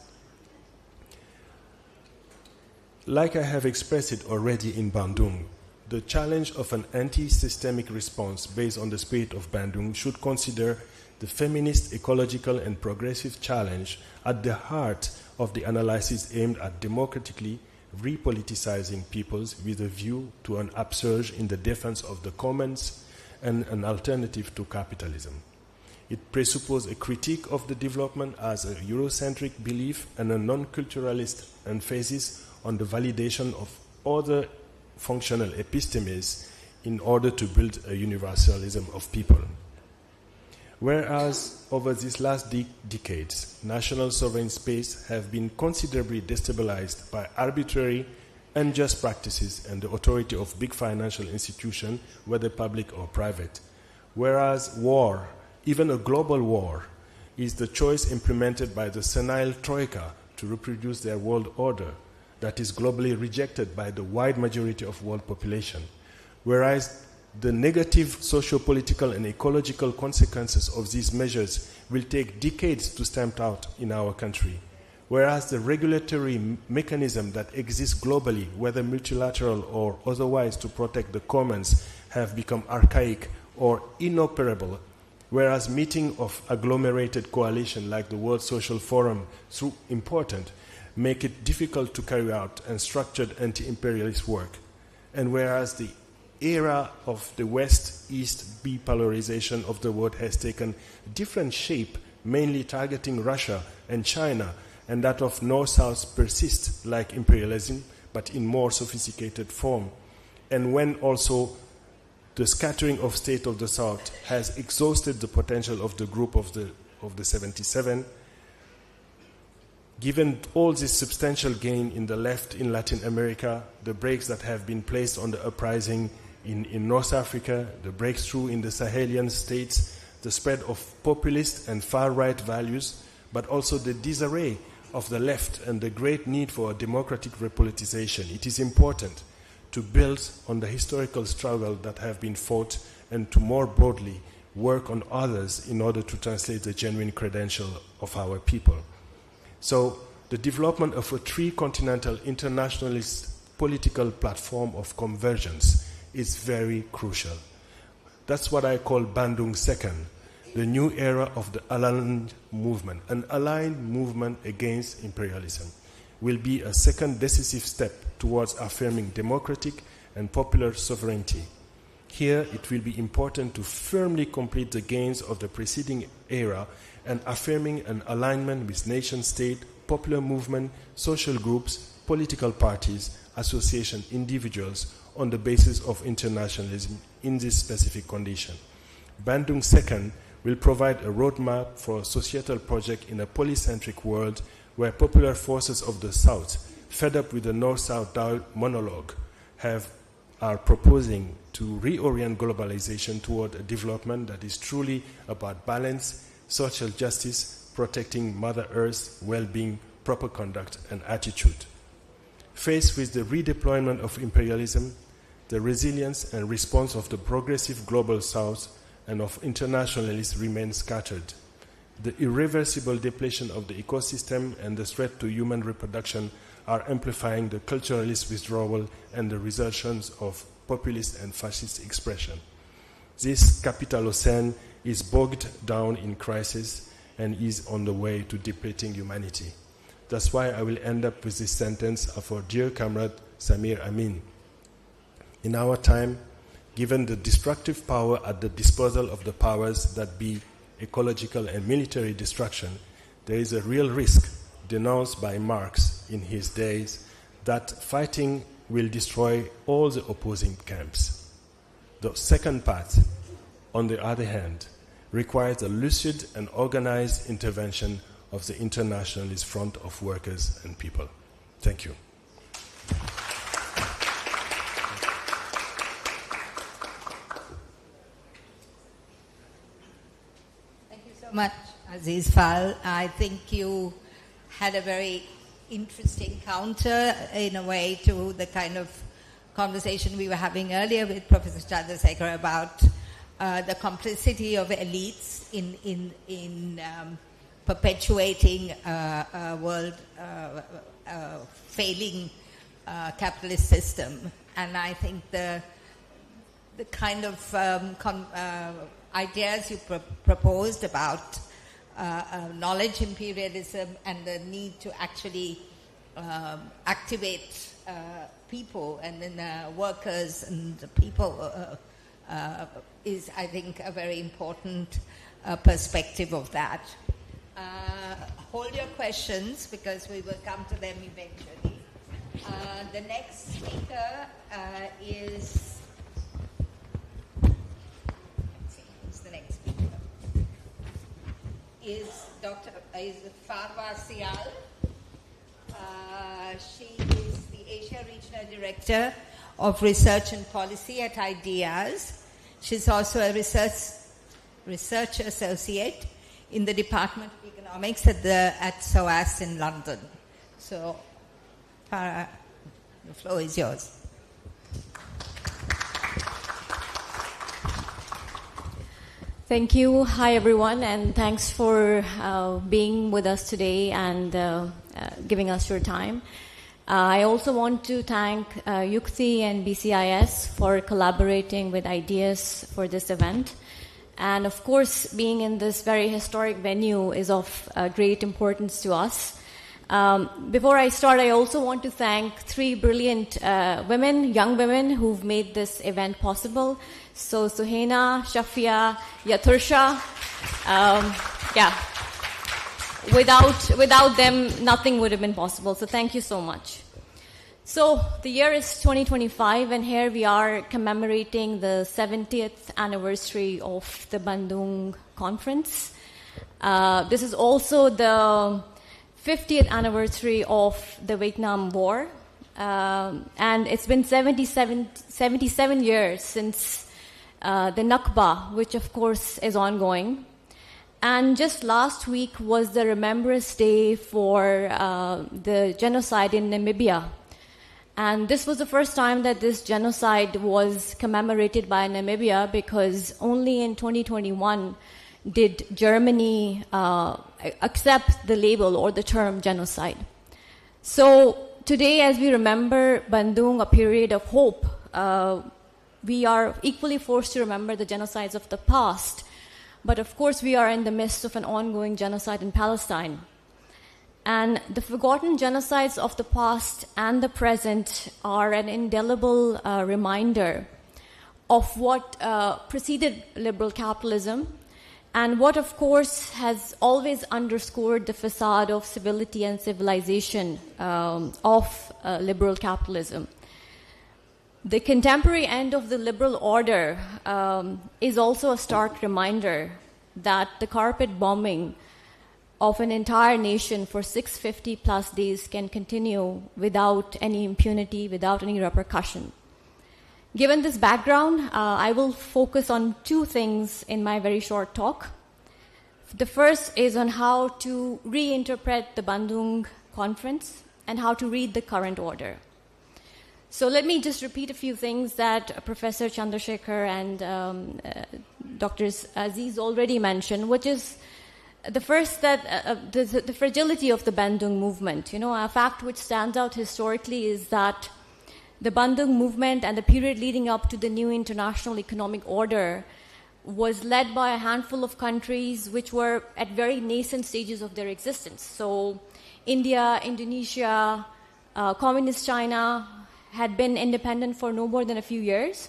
Like I have expressed it already in Bandung, the challenge of an anti-systemic response based on the spirit of Bandung should consider the feminist, ecological, and progressive challenge at the heart of the analysis aimed at democratically repoliticizing peoples with a view to an upsurge in the defense of the commons and an alternative to capitalism. It presupposes a critique of the development as a Eurocentric belief and a non-culturalist emphasis on the validation of other functional epistemes in order to build a universalism of people. Whereas over these last decades, national sovereign space have been considerably destabilized by arbitrary, unjust practices and the authority of big financial institutions, whether public or private. Whereas war, even a global war, is the choice implemented by the senile troika to reproduce their world order that is globally rejected by the wide majority of world population. Whereas the negative socio-political and ecological consequences of these measures will take decades to stamp out in our country. Whereas the regulatory mechanism that exists globally, whether multilateral or otherwise, to protect the commons have become archaic or inoperable. Whereas meeting of agglomerated coalition like the World Social Forum, through important, make it difficult to carry out unstructured anti-imperialist work. And whereas the era of the West-East bipolarization of the world has taken different shape, mainly targeting Russia and China, and that of North-South persists like imperialism, but in more sophisticated form. And when also the scattering of state of the South has exhausted the potential of the group of the 77, given all this substantial gain in the left in Latin America, the brakes that have been placed on the uprising in North Africa, the breakthrough in the Sahelian states, the spread of populist and far-right values, but also the disarray of the left and the great need for a democratic repoliticization, it is important to build on the historical struggle that have been fought and to more broadly work on others in order to translate the genuine credential of our people. So the development of a three-continental internationalist political platform of convergence is very crucial. That's what I call Bandung Second, the new era of the aligned movement. An aligned movement against imperialism will be a second decisive step towards affirming democratic and popular sovereignty. Here, it will be important to firmly complete the gains of the preceding era and affirming an alignment with nation-state, popular movement, social groups, political parties, association, individuals on the basis of internationalism in this specific condition. Bandung Second will provide a roadmap for a societal project in a polycentric world where popular forces of the South, fed up with the North-South monologue, are proposing to reorient globalization toward a development that is truly about balance, social justice, protecting Mother Earth's well-being, proper conduct, and attitude. Faced with the redeployment of imperialism, the resilience and response of the progressive global South and of internationalists remain scattered. The irreversible depletion of the ecosystem and the threat to human reproduction are amplifying the culturalist withdrawal and the resurgence of populist and fascist expression. This Capitalocene is bogged down in crisis and is on the way to depleting humanity. That's why I will end up with this sentence of our dear comrade Samir Amin. In our time, given the destructive power at the disposal of the powers that be ecological and military destruction, there is a real risk denounced by Marx in his days that fighting will destroy all the opposing camps. The second path, on the other hand, requires a lucid and organized intervention of the internationalist front of workers and people. Thank you. Thank you so much, Aziz Fall. I think you had a very interesting counter, in a way, to the kind of conversation we were having earlier with Professor Chandrasekhar about the complicity of elites in perpetuating a world failing capitalist system. And I think the the kind of ideas you proposed about knowledge imperialism and the need to actually activate people and then workers and people is, I think, a very important perspective of that. Hold your questions because we will come to them eventually. The next speaker is... Let's see, who's the next speaker? Is 𝒂𝒂𝒓𝒔 𝑨𝒐𝒖𝒕𝒉. She is the Asia Regional Director of Research and Policy at IDEAS. She's also a research associate in the Department of Economics at SOAS in London. So, Farah, the floor is yours. Thank you. Hi, everyone, and thanks for being with us today and giving us your time. I also want to thank Yukthi and BCIS for collaborating with IDEAS for this event. And of course, being in this very historic venue is of great importance to us. Before I start, I also want to thank 3 brilliant women, young women, who've made this event possible. So Suhaina, Shafia, Yathursha, without them, nothing would have been possible. So thank you so much. So the year is 2025, and here we are commemorating the 70th anniversary of the Bandung Conference. This is also the 50th anniversary of the Vietnam War, and it's been 77 years since the Nakba, which of course is ongoing. And just last week was the Remembrance Day for the genocide in Namibia. And this was the first time that this genocide was commemorated by Namibia, because only in 2021 did Germany accept the label or the term genocide. So today, as we remember Bandung, a period of hope, we are equally forced to remember the genocides of the past. But of course, we are in the midst of an ongoing genocide in Palestine. And the forgotten genocides of the past and the present are an indelible reminder of what preceded liberal capitalism, and what, of course, has always underscored the facade of civility and civilization of liberal capitalism. The contemporary end of the liberal order is also a stark reminder that the carpet bombing of an entire nation for 650 plus days can continue without any impunity, without any repercussion. Given this background, I will focus on 2 things in my very short talk. The first is on how to reinterpret the Bandung Conference and how to read the current order. So let me just repeat a few things that Professor Chandrasekhar and Dr. Aziz already mentioned, which is the first, that the fragility of the Bandung movement. You know, a fact which stands out historically is that the Bandung movement and the period leading up to the new international economic order was led by a handful of countries which were at very nascent stages of their existence. So India, Indonesia, Communist China had been independent for no more than a few years.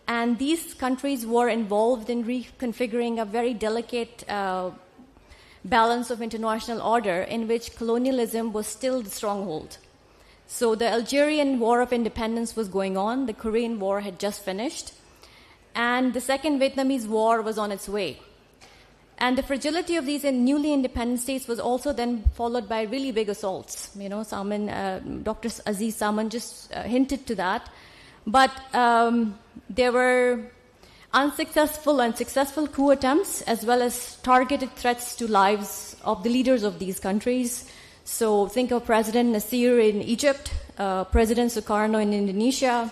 And these countries were involved in reconfiguring a very delicate balance of international order in which colonialism was still the stronghold. So the Algerian War of Independence was going on, the Korean War had just finished, and the Second Vietnamese War was on its way. And the fragility of these newly independent states was also then followed by really big assaults. You know, Dr. Aziz Salman just hinted to that. But there were unsuccessful and successful coup attempts, as well as targeted threats to lives of the leaders of these countries. So think of President Nasir in Egypt, President Sukarno in Indonesia,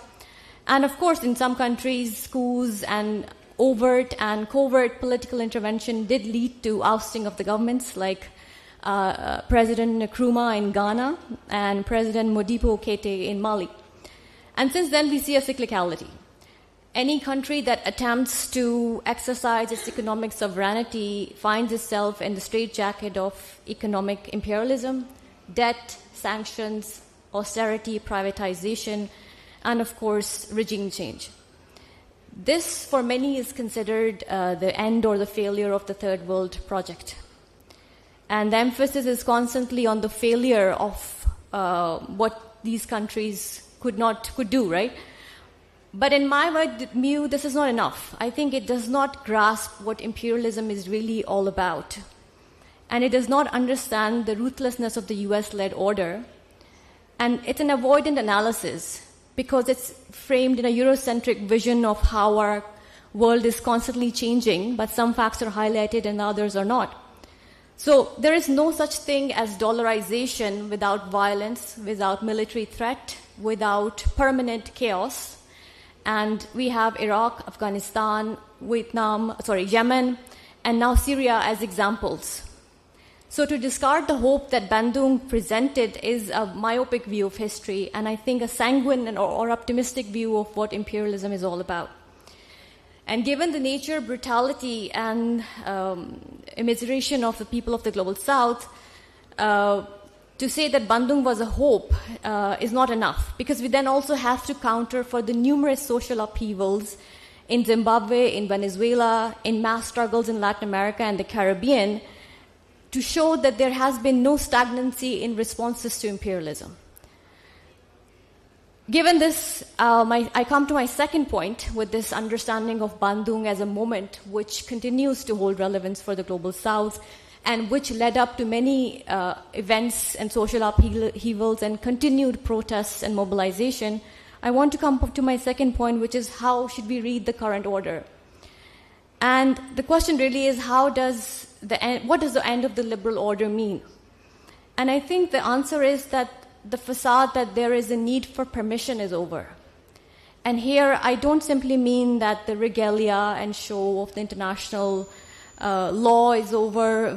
and of course in some countries, coups and overt and covert political intervention did lead to ousting of the governments, like President Nkrumah in Ghana and President Modibo Keïta in Mali. And since then we see a cyclicality. Any country that attempts to exercise its economic sovereignty finds itself in the straitjacket of economic imperialism, debt, sanctions, austerity, privatization, and of course, regime change. This, for many, is considered the end or the failure of the Third World Project. And the emphasis is constantly on the failure of what these countries could do, right? But in my view, this is not enough. I think it does not grasp what imperialism is really all about. And it does not understand the ruthlessness of the US-led order. And it's an avoidant analysis because it's framed in a Eurocentric vision of how our world is constantly changing, but some facts are highlighted and others are not. So there is no such thing as dollarization without violence, without military threat, without permanent chaos. And we have Iraq, Afghanistan, Yemen, and now Syria as examples. So to discard the hope that Bandung presented is a myopic view of history, and I think a sanguine or optimistic view of what imperialism is all about. And given the nature, brutality, and immiseration of the people of the Global South, to say that Bandung was a hope is not enough, because we then also have to counter for the numerous social upheavals in Zimbabwe, in Venezuela, in mass struggles in Latin America and the Caribbean, to show that there has been no stagnancy in responses to imperialism. Given this, I come to my second point with this understanding of Bandung as a moment which continues to hold relevance for the Global South and which led up to many events and social upheavals and continued protests and mobilization. I want to come to my second point, which is how should we read the current order? And the question really is, what does the end of the liberal order mean? And I think the answer is that the facade that there is a need for permission is over. And here I don't simply mean that the regalia and show of the international law is over.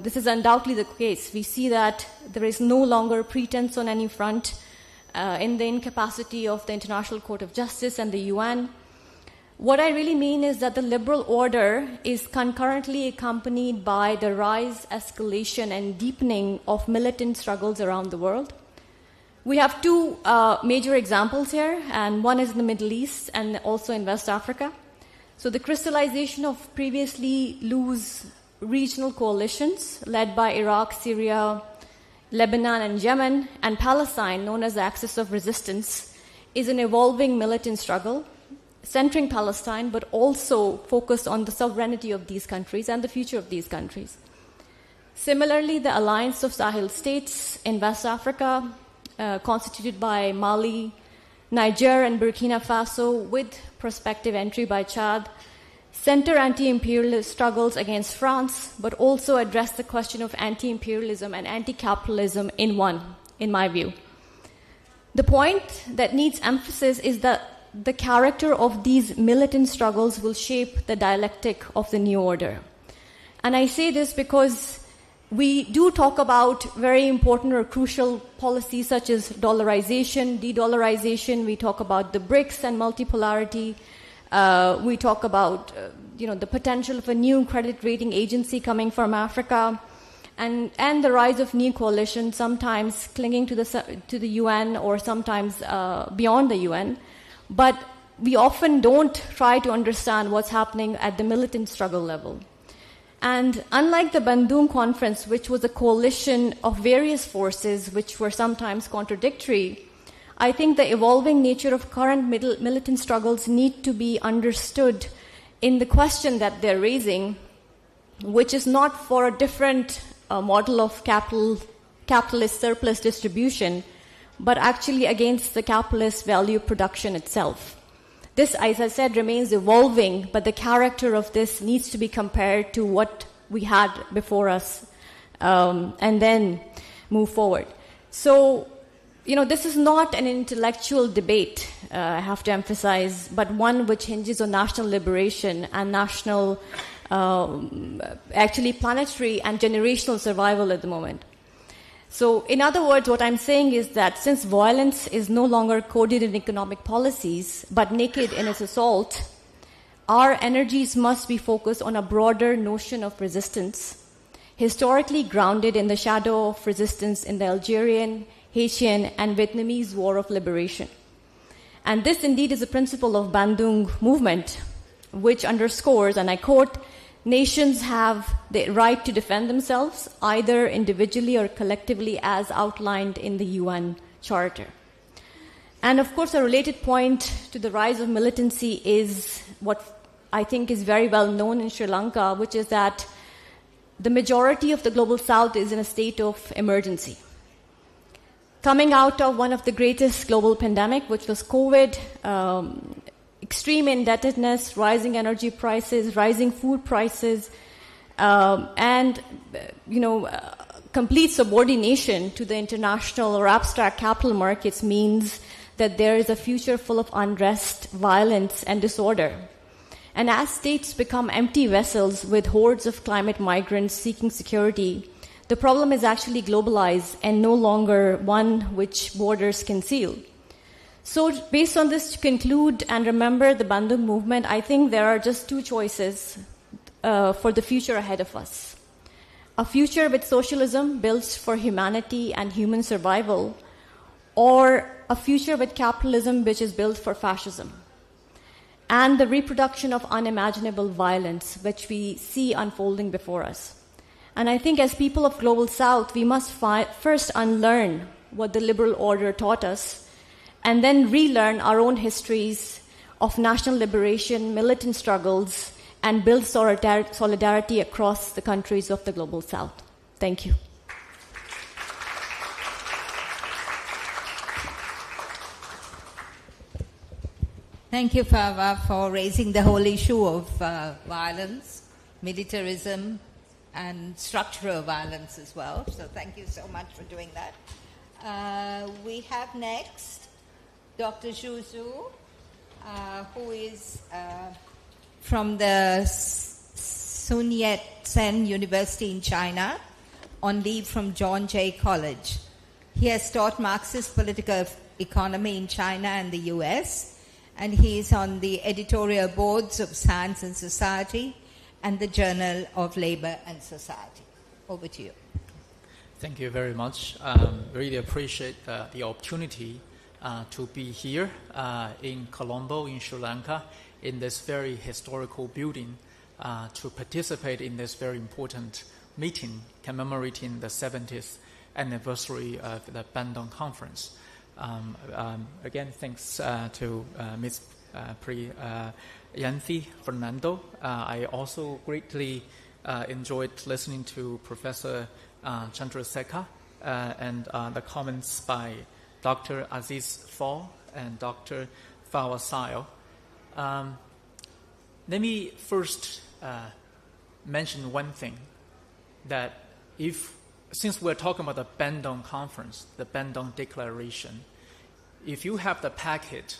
This is undoubtedly the case. We see that there is no longer pretense on any front in the incapacity of the International Court of Justice and the UN. What I really mean is that the liberal order is concurrently accompanied by the rise, escalation, and deepening of militant struggles around the world. We have two major examples here, and one is in the Middle East and also in West Africa. So the crystallization of previously loose regional coalitions led by Iraq, Syria, Lebanon, and Yemen, and Palestine, known as the Axis of Resistance, is an evolving militant struggle centering Palestine, but also focused on the sovereignty of these countries and the future of these countries. Similarly, the Alliance of Sahel States in West Africa, constituted by Mali, Niger, and Burkina Faso, with prospective entry by Chad, center anti-imperialist struggles against France, but also address the question of anti-imperialism and anti-capitalism in my view. The point that needs emphasis is that the character of these militant struggles will shape the dialectic of the new order. And I say this because we do talk about very important or crucial policies such as dollarization, de-dollarization. We talk about the BRICS and multipolarity. We talk about the potential of a new credit rating agency coming from Africa, and the rise of new coalitions, sometimes clinging to the UN or sometimes beyond the UN. But we often don't try to understand what's happening at the militant struggle level. And unlike the Bandung Conference, which was a coalition of various forces which were sometimes contradictory, I think the evolving nature of current militant struggles need to be understood in the question that they're raising, which is not for a different model of capitalist surplus distribution, but actually against the capitalist value production itself. This, as I said, remains evolving, but the character of this needs to be compared to what we had before us, and then move forward. So, this is not an intellectual debate, I have to emphasize, but one which hinges on national liberation and national, actually planetary and generational survival at the moment. So in other words, what I'm saying is that since violence is no longer coded in economic policies, but naked in its assault, our energies must be focused on a broader notion of resistance, historically grounded in the shadow of resistance in the Algerian, Haitian, and Vietnamese War of Liberation. And this indeed is a principle of Bandung movement, which underscores, and I quote, nations have the right to defend themselves, either individually or collectively as outlined in the UN Charter. And of course, a related point to the rise of militancy is what I think is very well known in Sri Lanka, which is that the majority of the global south is in a state of emergency. Coming out of one of the greatest global pandemic, which was COVID, extreme indebtedness, rising energy prices, rising food prices, and complete subordination to the international or abstract capital markets means that there is a future full of unrest, violence, and disorder. And as states become empty vessels with hordes of climate migrants seeking security, the problem is actually globalized and no longer one which borders conceal. So based on this, to conclude and remember the Bandung movement, I think there are just two choices for the future ahead of us. A future with socialism built for humanity and human survival, or a future with capitalism which is built for fascism, and the reproduction of unimaginable violence which we see unfolding before us. And I think as people of Global South, we must first unlearn what the liberal order taught us, and then relearn our own histories of national liberation, militant struggles, and build solidarity across the countries of the Global South. Thank you. Thank you, Fava, for raising the whole issue of violence, militarism, and structural violence as well. So thank you so much for doing that. We have next Dr. Zhu Zhu, who is from the Sun Yat-sen University in China, on leave from John Jay College. He has taught Marxist political economy in China and the US, and he is on the editorial boards of Science and Society and the Journal of Labor and Society. Over to you. Thank you very much. Really appreciate the opportunity to be here in Colombo, in Sri Lanka, in this very historical building, to participate in this very important meeting commemorating the 70th anniversary of the Bandung Conference. Again, thanks to Ms. Yanthi Fernando. I also greatly enjoyed listening to Professor Chandrasekhar and the comments by Dr. Aziz Fall and Dr. Fawasile. Let me first mention one thing, that since we're talking about the Bandung Conference, the Bandung Declaration, if you have the packet,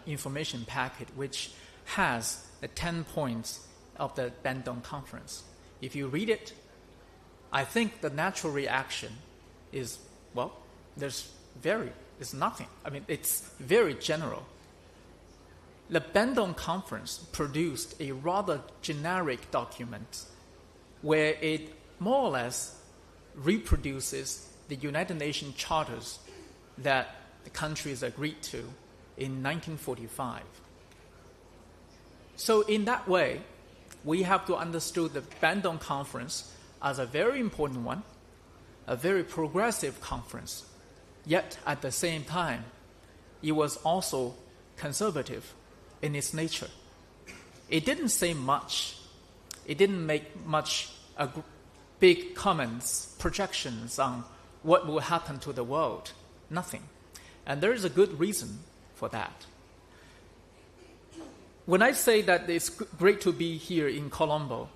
information packet, which has the 10 points of the Bandung Conference, if you read it, I think the natural reaction is, well, it's nothing. I mean, it's very general. The Bandung Conference produced a rather generic document where it more or less reproduces the United Nations charters that the countries agreed to in 1945. So in that way, we have to understand the Bandung Conference as a very important one, a very progressive conference, yet at the same time, it was also conservative in its nature. It didn't say much. It didn't make much big comments, projections on what will happen to the world. Nothing. And there is a good reason for that. When I say that it's great to be here in Colombo,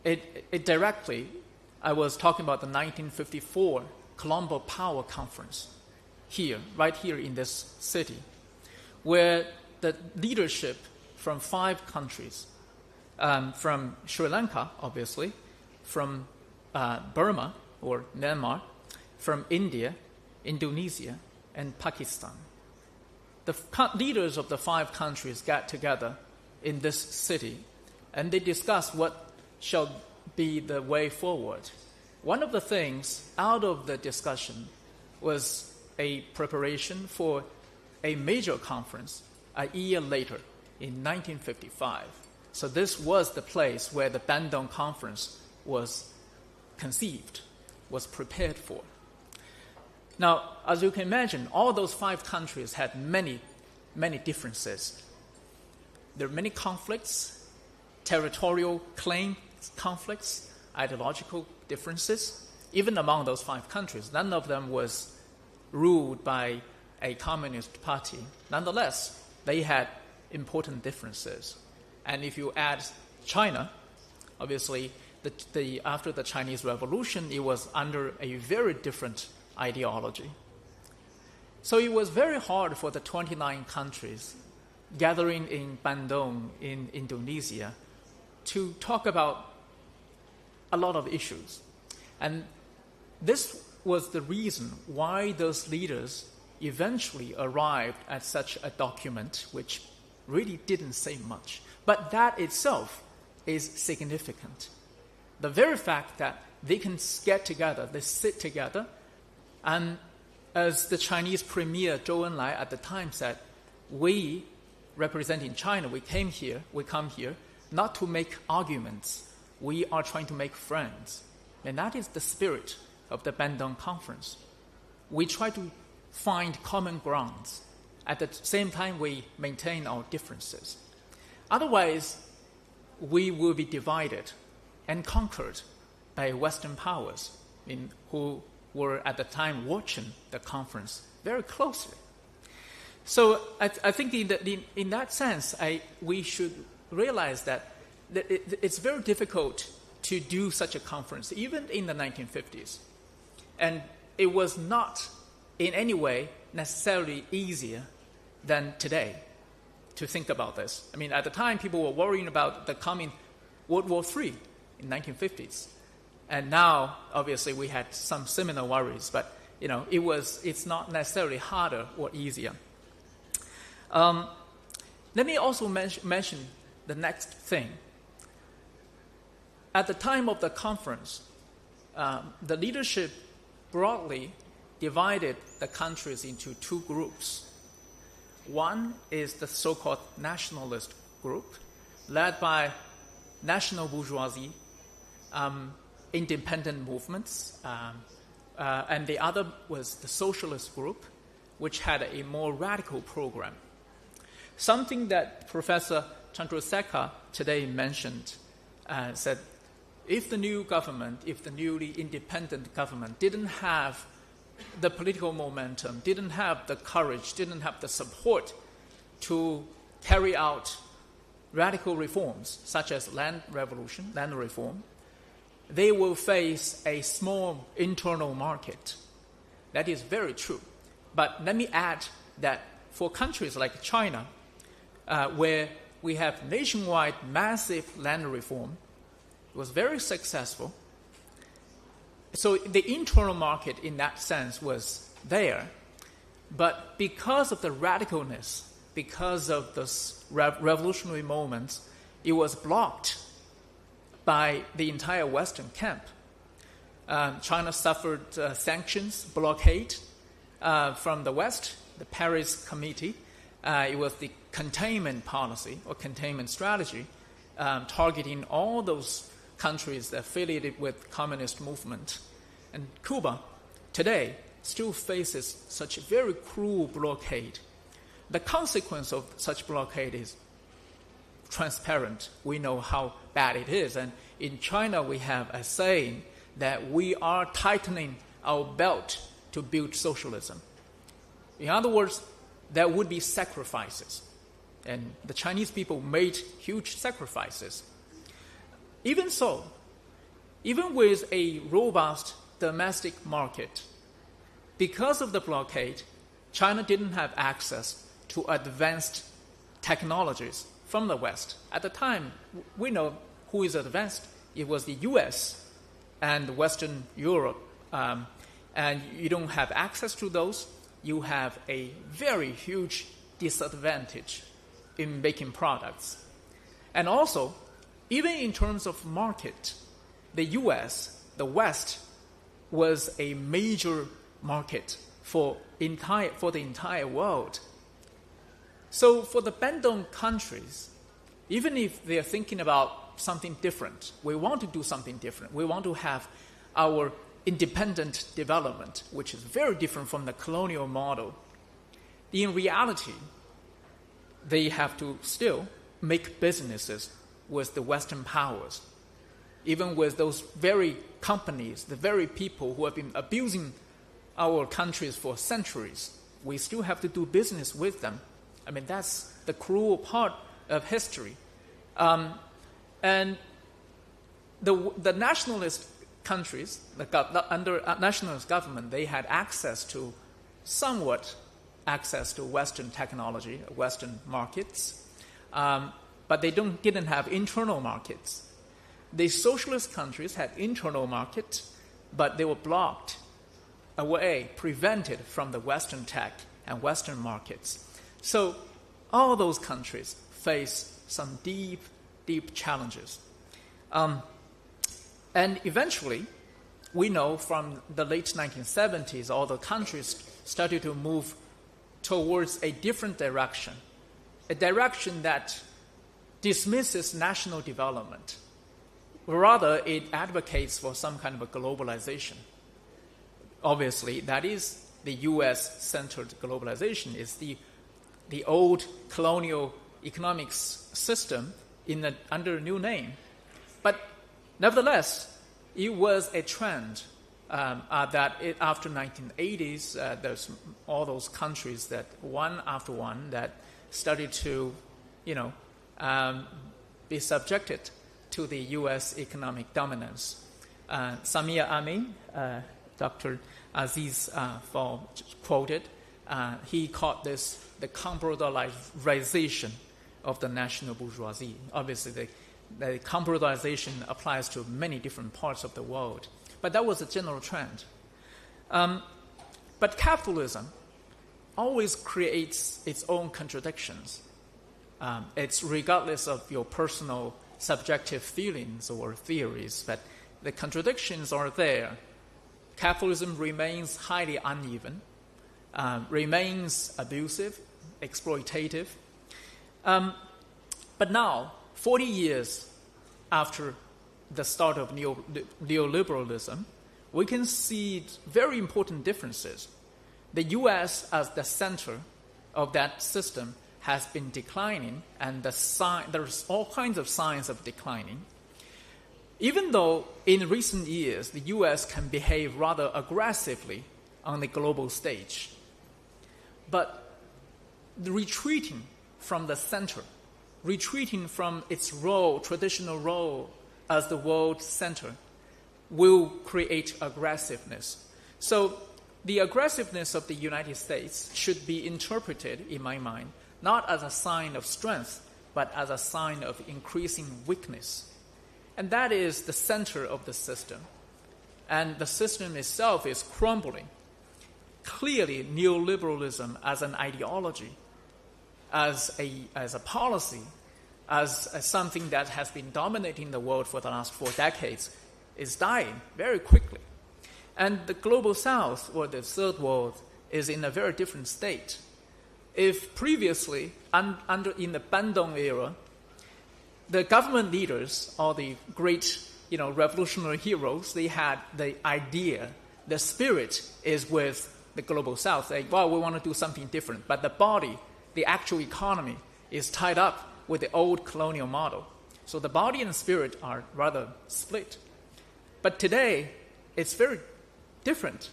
it directly, I was talking about the 1954 Colombo Power Conference here, right here in this city, where the leadership from 5 countries, from Sri Lanka, obviously, from Burma or Myanmar, from India, Indonesia, and Pakistan. The leaders of the 5 countries got together in this city, and they discussed what shall be the way forward. One of the things out of the discussion was a preparation for a major conference a year later in 1955. So this was the place where the Bandung Conference was conceived, was prepared for. Now, as you can imagine, all those 5 countries had many, many differences. There are many conflicts, territorial claim conflicts, ideological differences. Even among those 5 countries, none of them was ruled by a communist party. Nonetheless, they had important differences. And if you add China, obviously, after the Chinese Revolution, it was under a very different ideology. So it was very hard for the 29 countries gathering in Bandung in Indonesia to talk about a lot of issues. And this was the reason why those leaders eventually arrived at such a document which really didn't say much. But that itself is significant. The very fact that they can get together, they sit together, and as the Chinese Premier Zhou Enlai at the time said, we, representing China, we come here not to make arguments. We are trying to make friends. And that is the spirit of the Bandung Conference. We try to find common grounds. At the same time, we maintain our differences. Otherwise, we will be divided and conquered by Western powers who were at the time watching the conference very closely. So I think in that sense, we should realize that it's very difficult to do such a conference, even in the 1950s. And it was not in any way necessarily easier than today to think about this. I mean, at the time, people were worrying about the coming World War III in the 1950s. And now, obviously, we had some similar worries, but it's not necessarily harder or easier. Let me also mention the next thing. At the time of the conference, the leadership broadly divided the countries into 2 groups. One is the so-called nationalist group, led by national bourgeoisie, independent movements, and the other was the socialist group, which had a more radical program. Something that Professor Chandrasekhar today mentioned, said, if the newly independent government didn't have the political momentum, didn't have the courage, didn't have the support to carry out radical reforms, such as land reform, they will face a small internal market. That is very true. But let me add that for countries like China, where we have nationwide massive land reform, it was very successful. So the internal market in that sense was there. But because of the radicalness, because of this revolutionary moments, it was blocked by the entire Western camp. China suffered sanctions, blockade from the West, the Paris Committee. It was the containment policy or containment strategy targeting all those countries affiliated with communist movement. And Cuba today still faces such a very cruel blockade. The consequence of such blockade is transparent. We know how bad it is. And in China, we have a saying that we are tightening our belt to build socialism. In other words, there would be sacrifices. And the Chinese people made huge sacrifices. Even so, even with a robust domestic market, because of the blockade, China didn't have access to advanced technologies from the West. At the time, we know who is advanced. It was the US and Western Europe and you don't have access to those, you have a very huge disadvantage in making products. And also, even in terms of market, the US, the West, was a major market for the entire world. So for the Bandung countries, even if they're thinking about something different, we want to do something different. We want to have our independent development, which is very different from the colonial model. In reality, they have to still make businesses with the Western powers, even with those very companies, the very people who have been abusing our countries for centuries. We still have to do business with them. I mean, that's the cruel part of history. And the nationalist countries, under nationalist government, they had somewhat access to Western technology, Western markets, but they didn't have internal markets. The socialist countries had internal markets, but they were blocked away, prevented from the Western tech and Western markets. So all those countries face some deep, deep challenges. And eventually, we know from the late 1970s, all the countries started to move towards a different direction, a direction that dismisses national development. Rather, it advocates for some kind of a globalization. Obviously, that is the US-centered globalization, is the old colonial economics system under a new name. But nevertheless, it was a trend after 1980s, there's all those countries that one after one that started to, be subjected to the U.S. economic dominance. Samir Amin, Dr. Aziz quoted, he called this the computerization of the national bourgeoisie. Obviously, the computerization applies to many different parts of the world. But that was a general trend. But capitalism always creates its own contradictions. It's regardless of your personal subjective feelings or theories, but the contradictions are there. Capitalism remains highly uneven, remains abusive, exploitative. But now, 40 years after the start of neoliberalism, we can see very important differences. The U.S. as the center of that system has been declining, and there's all kinds of signs of declining. Even though in recent years the U.S. can behave rather aggressively on the global stage, but the retreating from the center, retreating from its traditional role as the world center, will create aggressiveness. So the aggressiveness of the United States should be interpreted, in my mind, not as a sign of strength, but as a sign of increasing weakness. And that is the center of the system. And the system itself is crumbling. Clearly, neoliberalism as an ideology, as a policy, as something that has been dominating the world for the last 4 decades, is dying very quickly. And the global south, or the third world, is in a very different state. If previously, in the Bandung era, the government leaders, or the great revolutionary heroes, they had the idea, the spirit is with the global south. We want to do something different. But the body, the actual economy, is tied up with the old colonial model. So the body and the spirit are rather split. But today, it's very different.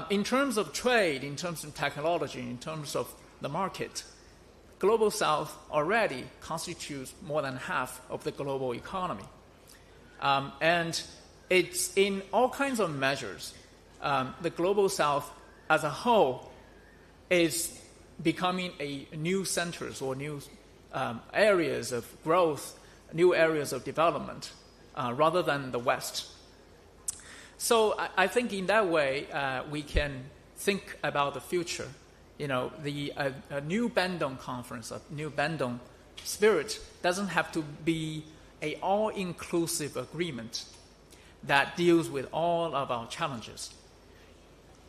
In terms of trade, in terms of technology, in terms of the market, global south already constitutes more than half of the global economy. And it's in all kinds of measures. The global south as a whole is becoming a new centers or new areas of growth, new areas of development, rather than the West. So I think in that way, we can think about the future. You know, a new Bandung conference, a new Bandung spirit doesn't have to be an all-inclusive agreement that deals with all of our challenges.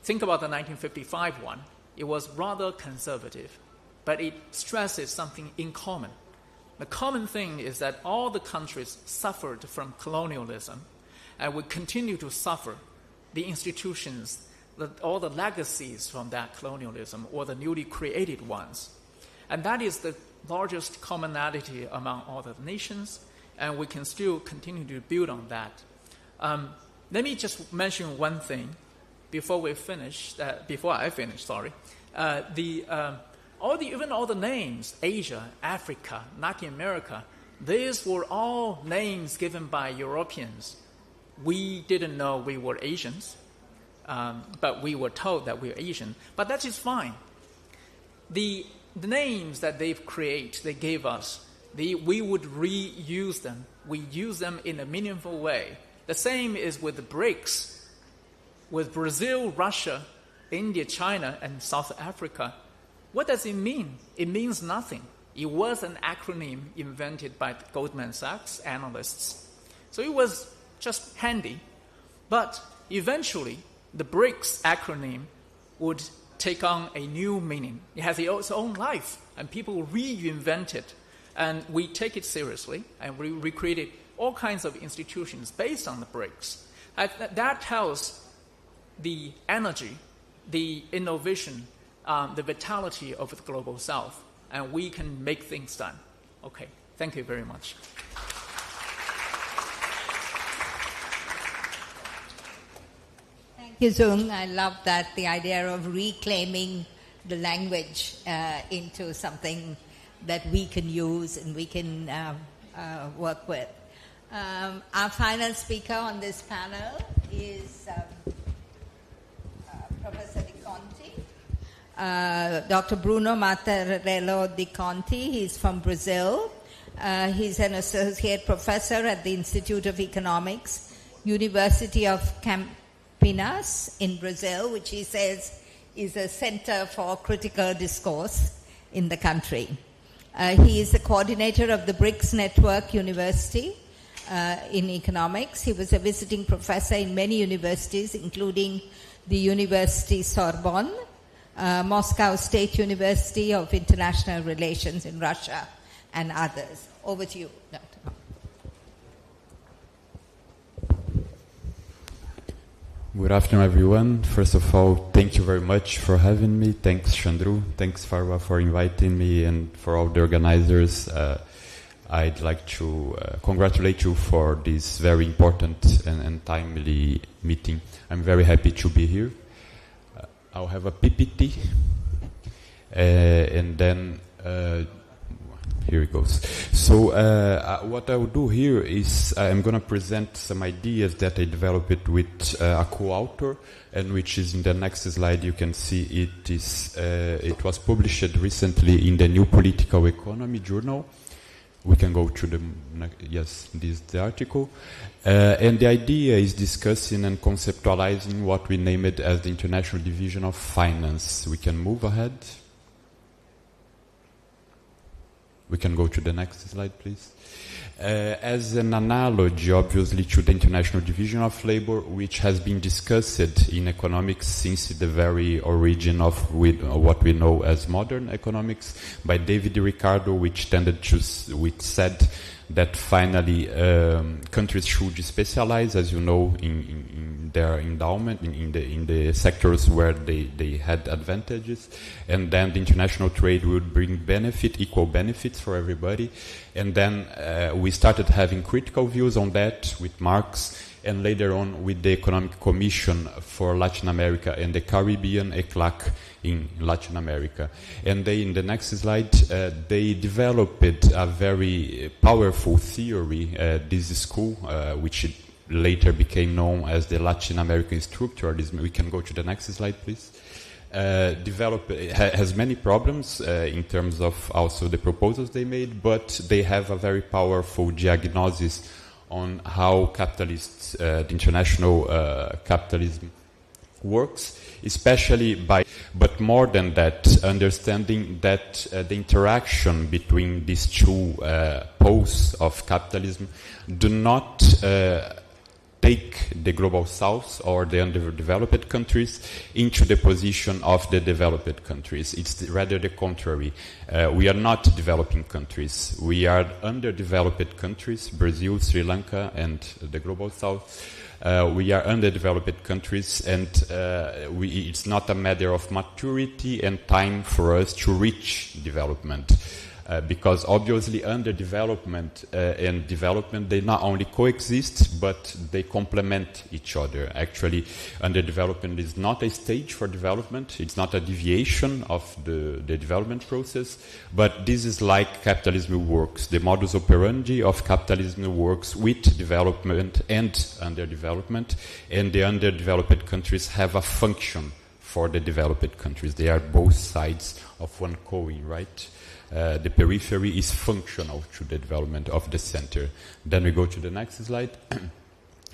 Think about the 1955 one. It was rather conservative, but it stresses something in common. The common thing is that all the countries suffered from colonialism and will continue to suffer the institutions, all the legacies from that colonialism or the newly created ones. And that is the largest commonality among all the nations, and we can still continue to build on that. Let me just mention one thing before I finish. Even all the names, Asia, Africa, Latin America, these were all names given by Europeans. We didn't know we were Asians, but we were told that we were Asian. But that is fine. The names that they gave us, we would reuse them. We use them in a meaningful way. The same is with the BRICS, with Brazil, Russia, India, China, and South Africa. What does it mean? It means nothing. It was an acronym invented by Goldman Sachs analysts. So it was just handy. But eventually, the BRICS acronym would take on a new meaning. It has its own life, and people reinvent it. And we take it seriously, and we recreated all kinds of institutions based on the BRICS. That tells the energy, the innovation, the vitality of the Global South, and we can make things done. Okay, thank you very much. Thank you, Zung. I love that, the idea of reclaiming the language into something that we can use and we can work with. Our final speaker on this panel is Professor Di Conti, Dr. Bruno Mattarello Di Conti. He's from Brazil. He's an associate professor at the Institute of Economics, University of Campinas in Brazil, which he says is a center for critical discourse in the country. He is the coordinator of the BRICS Network University in economics. He was a visiting professor in many universities, including the University Sorbonne, Moscow State University of International Relations in Russia, and others. Over to you, Dr. Good afternoon, everyone. First of all, thank you very much for having me. Thanks, Chandru. Thanks, Farwa, for inviting me, and for all the organizers. I'd like to congratulate you for this very important and timely meeting. I'm very happy to be here. I'll have a PPT, and then here it goes. So what I will do here is I'm going to present some ideas that I developed with a co-author, and which is in the next slide. You can see it was published recently in the New Political Economy journal. We can go to the article. And the idea is discussing and conceptualizing what we named as the International Division of Finance. We can move ahead. We can go to the next slide, please. As an analogy, obviously, to the International Division of Labor, which has been discussed in economics since the very origin of what we know as modern economics by David Ricardo, which said that finally countries should specialize, as you know, in their endowment, in the sectors where they had advantages, and then the international trade would bring equal benefits for everybody. And then we started having critical views on that with Marx, and later on with the Economic Commission for Latin America and the Caribbean ECLAC in Latin America. And they, in the next slide, they developed a very powerful theory, this school, which later became known as the Latin American Structuralism. We can go to the next slide, please. Has many problems in terms of also the proposals they made, but they have a very powerful diagnosis on how the international capitalism works, especially but more than that, understanding that the interaction between these two poles of capitalism do not take the global south or the underdeveloped countries into the position of the developed countries. It's rather the contrary. We are not developing countries. We are underdeveloped countries, Brazil, Sri Lanka, and the global south. We are underdeveloped countries, and it's not a matter of maturity and time for us to reach development. Because obviously underdevelopment and development, they not only coexist, but they complement each other. Actually, underdevelopment is not a stage for development. It's not a deviation of the development process, but this is like capitalism works. The modus operandi of capitalism works with development and underdevelopment, and the underdeveloped countries have a function for the developed countries. They are both sides of one coin, right? The periphery is functional to the development of the center. Then we go to the next slide.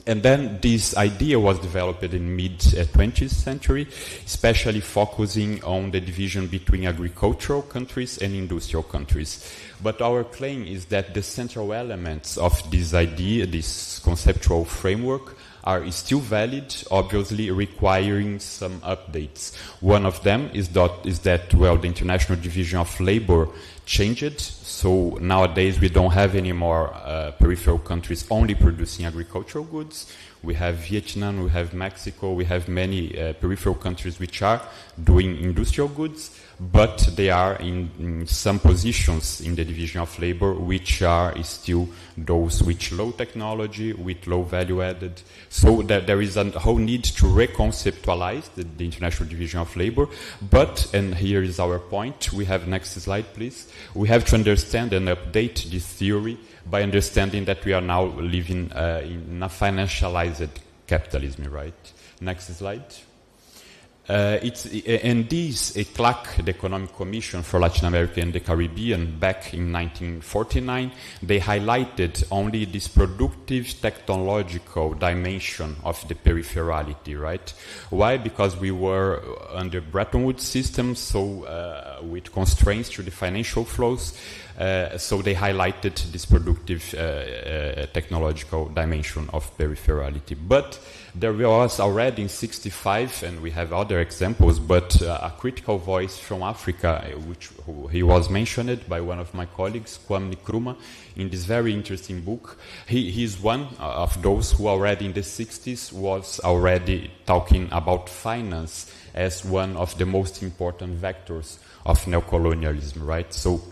And then this idea was developed in mid-20th century, especially focusing on the division between agricultural countries and industrial countries. But our claim is that the central elements of this idea, this conceptual framework, are still valid, obviously requiring some updates. One of them is that the International Division of Labor changed. So nowadays we don't have any more peripheral countries only producing agricultural goods. We have Vietnam, we have Mexico, we have many peripheral countries which are doing industrial goods, but they are in some positions in the division of labor which are still those with low technology, with low value added. So that there is a whole need to reconceptualize the international division of labor. But, and here is our point, we have next slide please, we have to understand and update this theory by understanding that we are now living in a financialized capitalism, right? Next slide. And this eclac, the Economic Commission for Latin America and the Caribbean, back in 1949, they highlighted only this productive technological dimension of the peripherality, right? Why? Because we were under Bretton Woods system, so with constraints to the financial flows, so they highlighted this productive technological dimension of peripherality. But there was already in 1965, and we have other examples, but a critical voice from Africa, he was mentioned by one of my colleagues, Kwame Nkrumah, in this very interesting book. He is one of those who already in the 60s was already talking about finance as one of the most important vectors of neocolonialism, right? So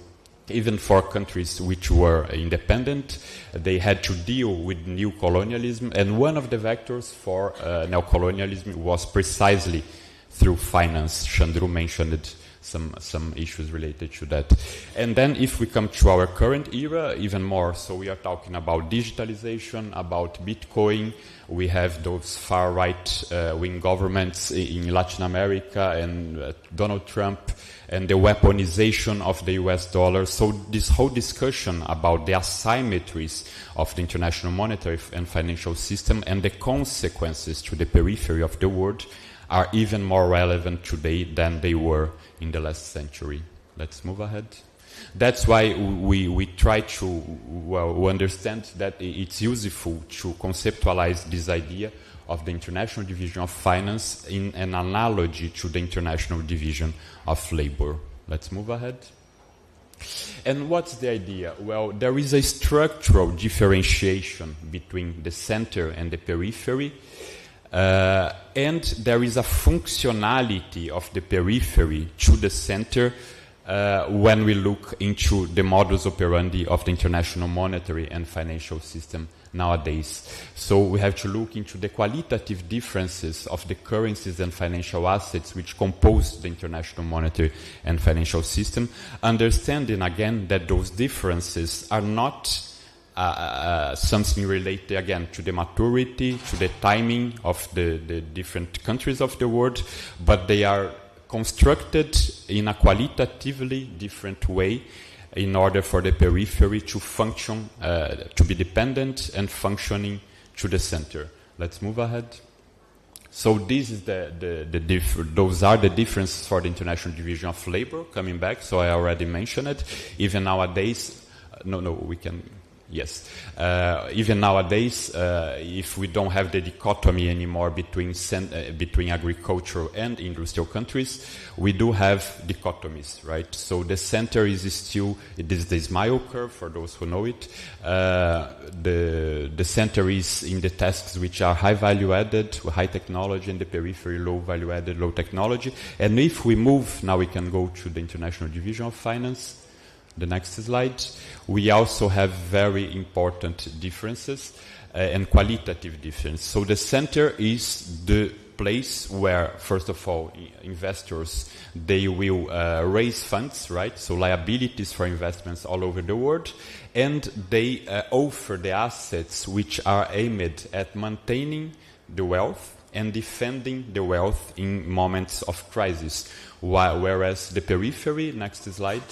even for countries which were independent, they had to deal with new colonialism, and one of the vectors for neocolonialism was precisely through finance. Chandru mentioned some issues related to that. And then if we come to our current era, even more, so we are talking about digitalization, about Bitcoin. We have those far-right wing governments in Latin America, and Donald Trump, and the weaponization of the US dollar. So this whole discussion about the asymmetries of the international monetary and financial system and the consequences to the periphery of the world are even more relevant today than they were in the last century. Let's move ahead. That's why we try to understand that it's useful to conceptualize this idea of the International Division of Finance in an analogy to the International Division of Labor. Let's move ahead. And what's the idea? Well, there is a structural differentiation between the center and the periphery, and there is a functionality of the periphery to the center when we look into the modus operandi of the international monetary and financial system nowadays. So we have to look into the qualitative differences of the currencies and financial assets which compose the international monetary and financial system, understanding again that those differences are not something related again to the maturity, to the timing of the different countries of the world, but they are constructed in a qualitatively different way, in order for the periphery to function, to be dependent and functioning to the center. Let's move ahead. So this is those are the differences for the International Division of Labor, coming back, so I already mentioned it. Even nowadays, even nowadays, if we don't have the dichotomy anymore between agricultural and industrial countries, we do have dichotomies, right? So the center is still, it is the smile curve, for those who know it. The center is in the tasks which are high value added, high technology, and the periphery low value added, low technology. And if we move, now we can go to the International Division of Finance. The next slide. We also have very important differences and qualitative difference. So the center is the place where, first of all, investors, they will raise funds, right? So liabilities for investments all over the world, and they offer the assets which are aimed at maintaining the wealth and defending the wealth in moments of crisis. Whereas the periphery, next slide,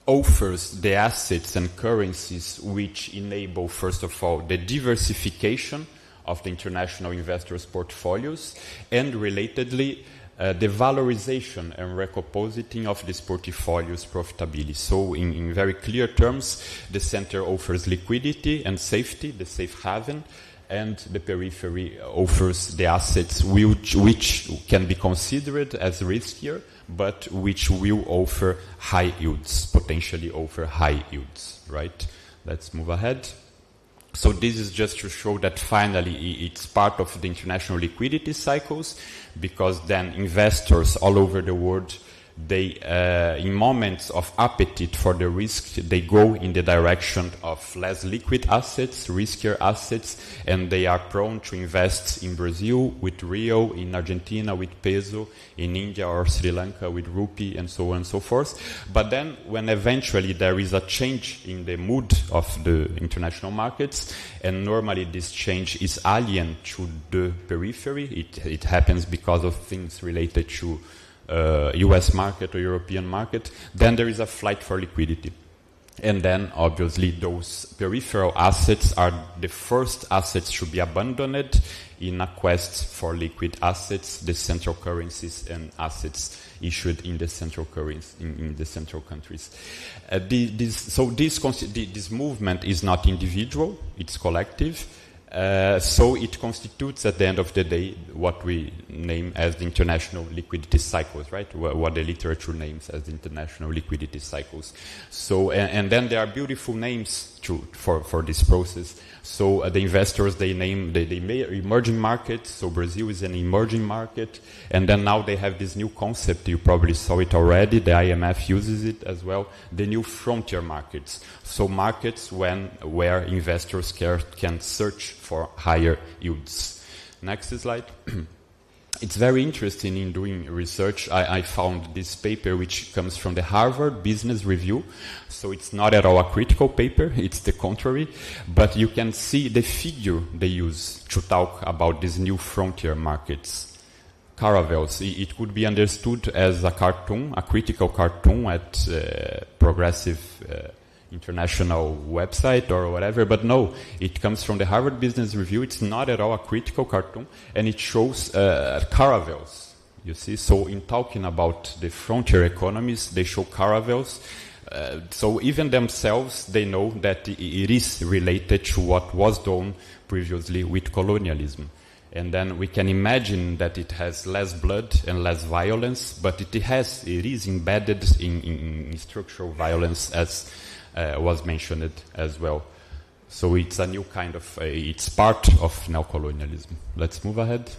offers the assets and currencies which enable, first of all, the diversification of the international investors' portfolios, and relatedly, the valorization and recompositing of these portfolios' profitability. So in very clear terms, the center offers liquidity and safety, the safe haven, and the periphery offers the assets which can be considered as riskier, but which will offer high yields, potentially offer high yields, right? Let's move ahead. So this is just to show that finally it's part of the international liquidity cycles, because then investors all over the world, they, in moments of appetite for the risk, they go in the direction of less liquid assets, riskier assets, and they are prone to invest in Brazil with Rio, in Argentina with peso, in India or Sri Lanka with rupee, and so on and so forth. But then when eventually there is a change in the mood of the international markets, and normally this change is alien to the periphery, it happens because of things related to US market or European market, then there is a flight for liquidity. And then obviously those peripheral assets are the first assets to be abandoned in a quest for liquid assets, the central currencies and assets issued in the central currency, in the central countries. This movement is not individual, it's collective. So it constitutes, at the end of the day, what we name as the international liquidity cycles, right? What the literature names as the international liquidity cycles. So, and then there are beautiful names for this process. So the investors, they name the emerging markets. So Brazil is an emerging market. And then now they have this new concept. You probably saw it already. The IMF uses it as well. The new frontier markets. So markets where investors can search for higher yields. Next slide. It's very interesting in doing research. I found this paper which comes from the Harvard Business Review. So it's not at all a critical paper, it's the contrary. But you can see the figure they use to talk about these new frontier markets. Caravels. It could be understood as a cartoon, a critical cartoon at progressive international website or whatever, but no, it comes from the Harvard Business Review. It's not at all a critical cartoon, and it shows caravels, you see. So in talking about the frontier economies, they show caravels. So even themselves, they know that it is related to what was done previously with colonialism. And then we can imagine that it has less blood and less violence, but it is embedded in structural violence, as was mentioned as well. So it's a new kind of, it's part of neocolonialism. Let's move ahead.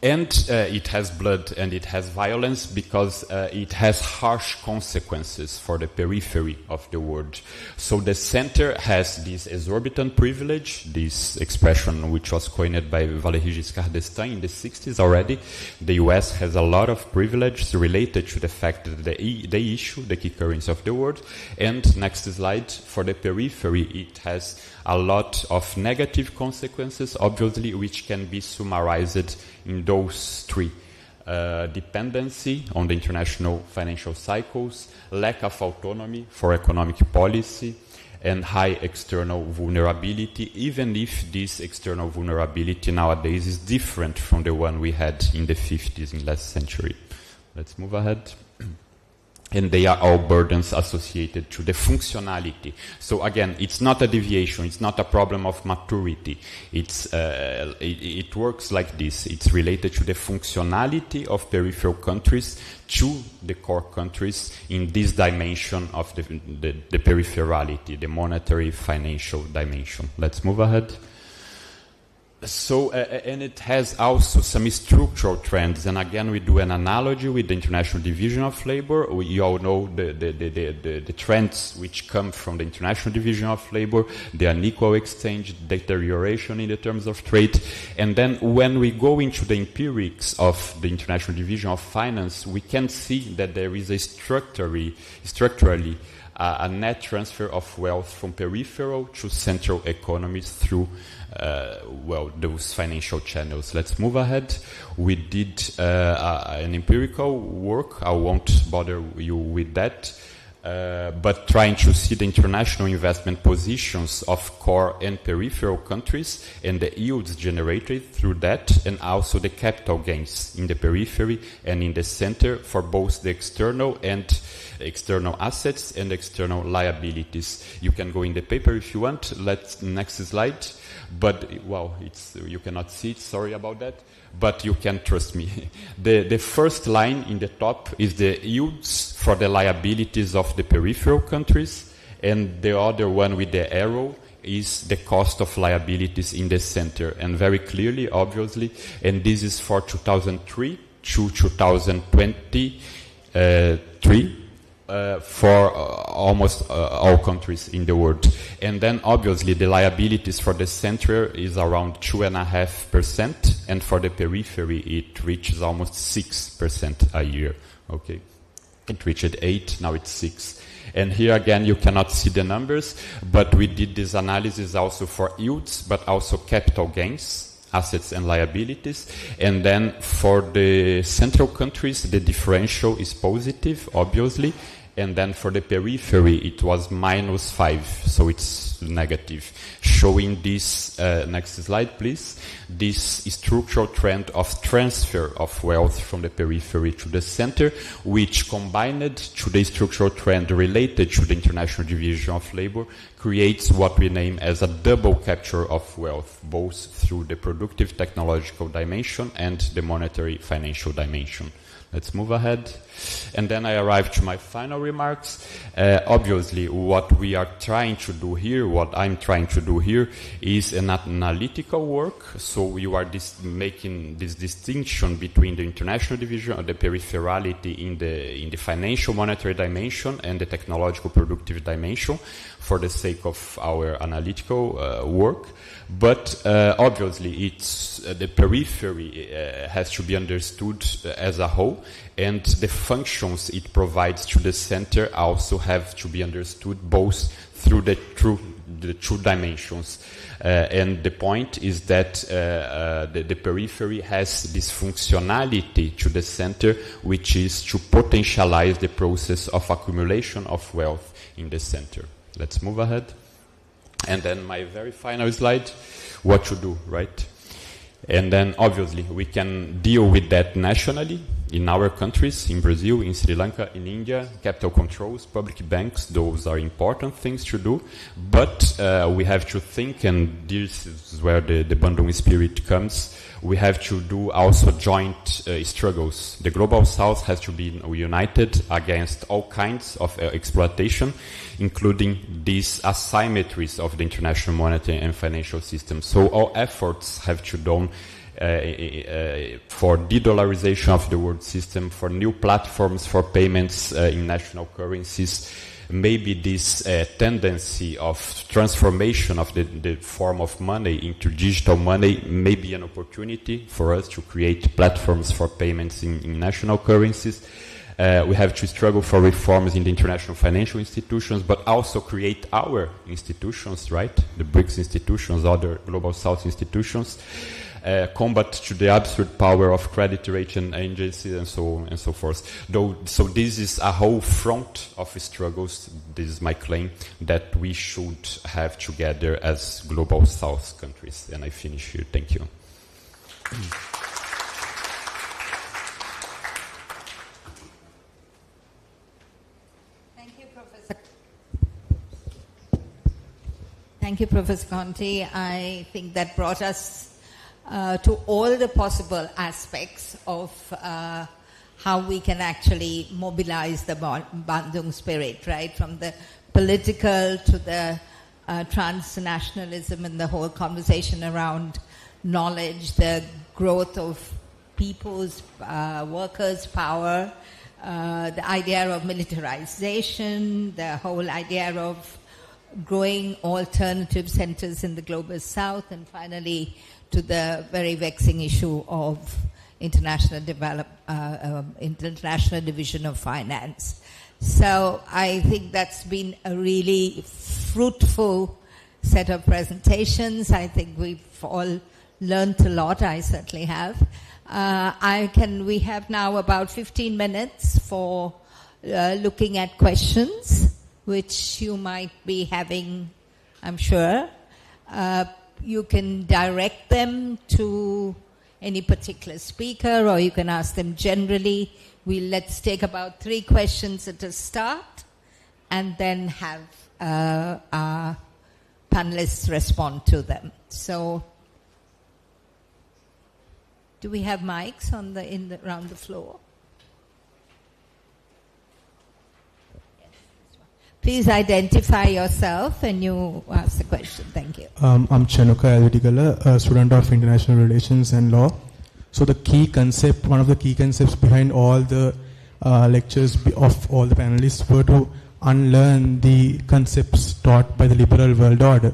And it has blood and it has violence because it has harsh consequences for the periphery of the world. So the center has this exorbitant privilege, this expression which was coined by Valéry Giscard d'Estaing in the 60s already. The US has a lot of privileges related to the fact that they issue the key currency of the world. And next slide, for the periphery, it has a lot of negative consequences, obviously, which can be summarized in those three. dependency on the international financial cycles, lack of autonomy for economic policy, and high external vulnerability, even if this external vulnerability nowadays is different from the one we had in the 50s in last century. Let's move ahead. And they are all burdens associated to the functionality. So again, it's not a deviation, it's not a problem of maturity. It works like this. It's related to the functionality of peripheral countries to the core countries in this dimension of the peripherality, the monetary financial dimension. Let's move ahead. So, and it has also some structural trends, and again we do an analogy with the International Division of Labor. You all know the trends which come from the International Division of Labor, the unequal exchange, deterioration in the terms of trade, and then when we go into the empirics of the International Division of Finance, we can see that there is a structurally a net transfer of wealth from peripheral to central economies through those financial channels. Let's move ahead. We did an empirical work. I won't bother you with that. But trying to see the international investment positions of core and peripheral countries and the yields generated through that, and also the capital gains in the periphery and in the center for both the external assets and external liabilities. You can go in the paper if you want. Next slide. But, you cannot see it, sorry about that. But you can trust me. The first line in the top is the yields for the liabilities of the peripheral countries, and the other one with the arrow is the cost of liabilities in the center. And very clearly, obviously, and this is for 2003 to 2023, for almost all countries in the world. And then obviously the liabilities for the center is around 2.5%, and for the periphery it reaches almost 6% a year. Okay, it reached 8, now it's 6. And here again you cannot see the numbers, but we did this analysis also for yields, but also capital gains, assets and liabilities. And then for the central countries the differential is positive, obviously, and then for the periphery it was -5, so it's negative, showing this, next slide please, this structural trend of transfer of wealth from the periphery to the center, which combined to the structural trend related to the International Division of Labor creates what we name as a double capture of wealth, both through the productive technological dimension and the monetary financial dimension. Let's move ahead. And then I arrive to my final remarks. Obviously, what we are trying to do here, what I'm trying to do here, is an analytical work. So you are making this distinction between the international division or the peripherality in the financial monetary dimension and the technological productive dimension for the sake of our analytical work. But obviously, it's the periphery has to be understood as a whole, and the functions it provides to the center also have to be understood both through the two dimensions. And the point is that the periphery has this functionality to the center, which is to potentialize the process of accumulation of wealth in the center. Let's move ahead. And then my very final slide, what to do, right? And then obviously we can deal with that nationally in our countries, in Brazil, in Sri Lanka, in India, capital controls, public banks, those are important things to do. But we have to think, and this is where the Bandung spirit comes, we have to do also joint struggles. The Global South has to be united against all kinds of exploitation, including these asymmetries of the international monetary and financial system. So all efforts have to be done for de-dollarization of the world system, for new platforms for payments in national currencies. Maybe this tendency of transformation of the form of money into digital money may be an opportunity for us to create platforms for payments in national currencies. We have to struggle for reforms in the international financial institutions, but also create our institutions, right? The BRICS institutions, other Global South institutions. combat to the absurd power of credit rating agencies and so on and so forth. So this is a whole front of struggles, this is my claim, that we should have together as Global South countries. And I finish here. Thank you. Thank you, Professor Conte. I think that brought us to all the possible aspects of how we can actually mobilize the Bandung spirit, right? From the political to the transnationalism and the whole conversation around knowledge, the growth of people's, workers' power, the idea of militarization, the whole idea of growing alternative centers in the global south, and finally to the very vexing issue of international division of finance. So I think that's been a really fruitful set of presentations. I think we've all learned a lot. I certainly have. We have now about 15 minutes for looking at questions, which you might be having, I'm sure. You can direct them to any particular speaker, or you can ask them generally. Let's take about 3 questions at a start, and then have our panelists respond to them. So, do we have mics around the floor? Please identify yourself and you ask the question. Thank you. I'm 𝒂𝒂𝒓𝒔 a student of International Relations and Law. So one of the key concepts behind all the lectures of all the panelists were to unlearn the concepts taught by the liberal world order.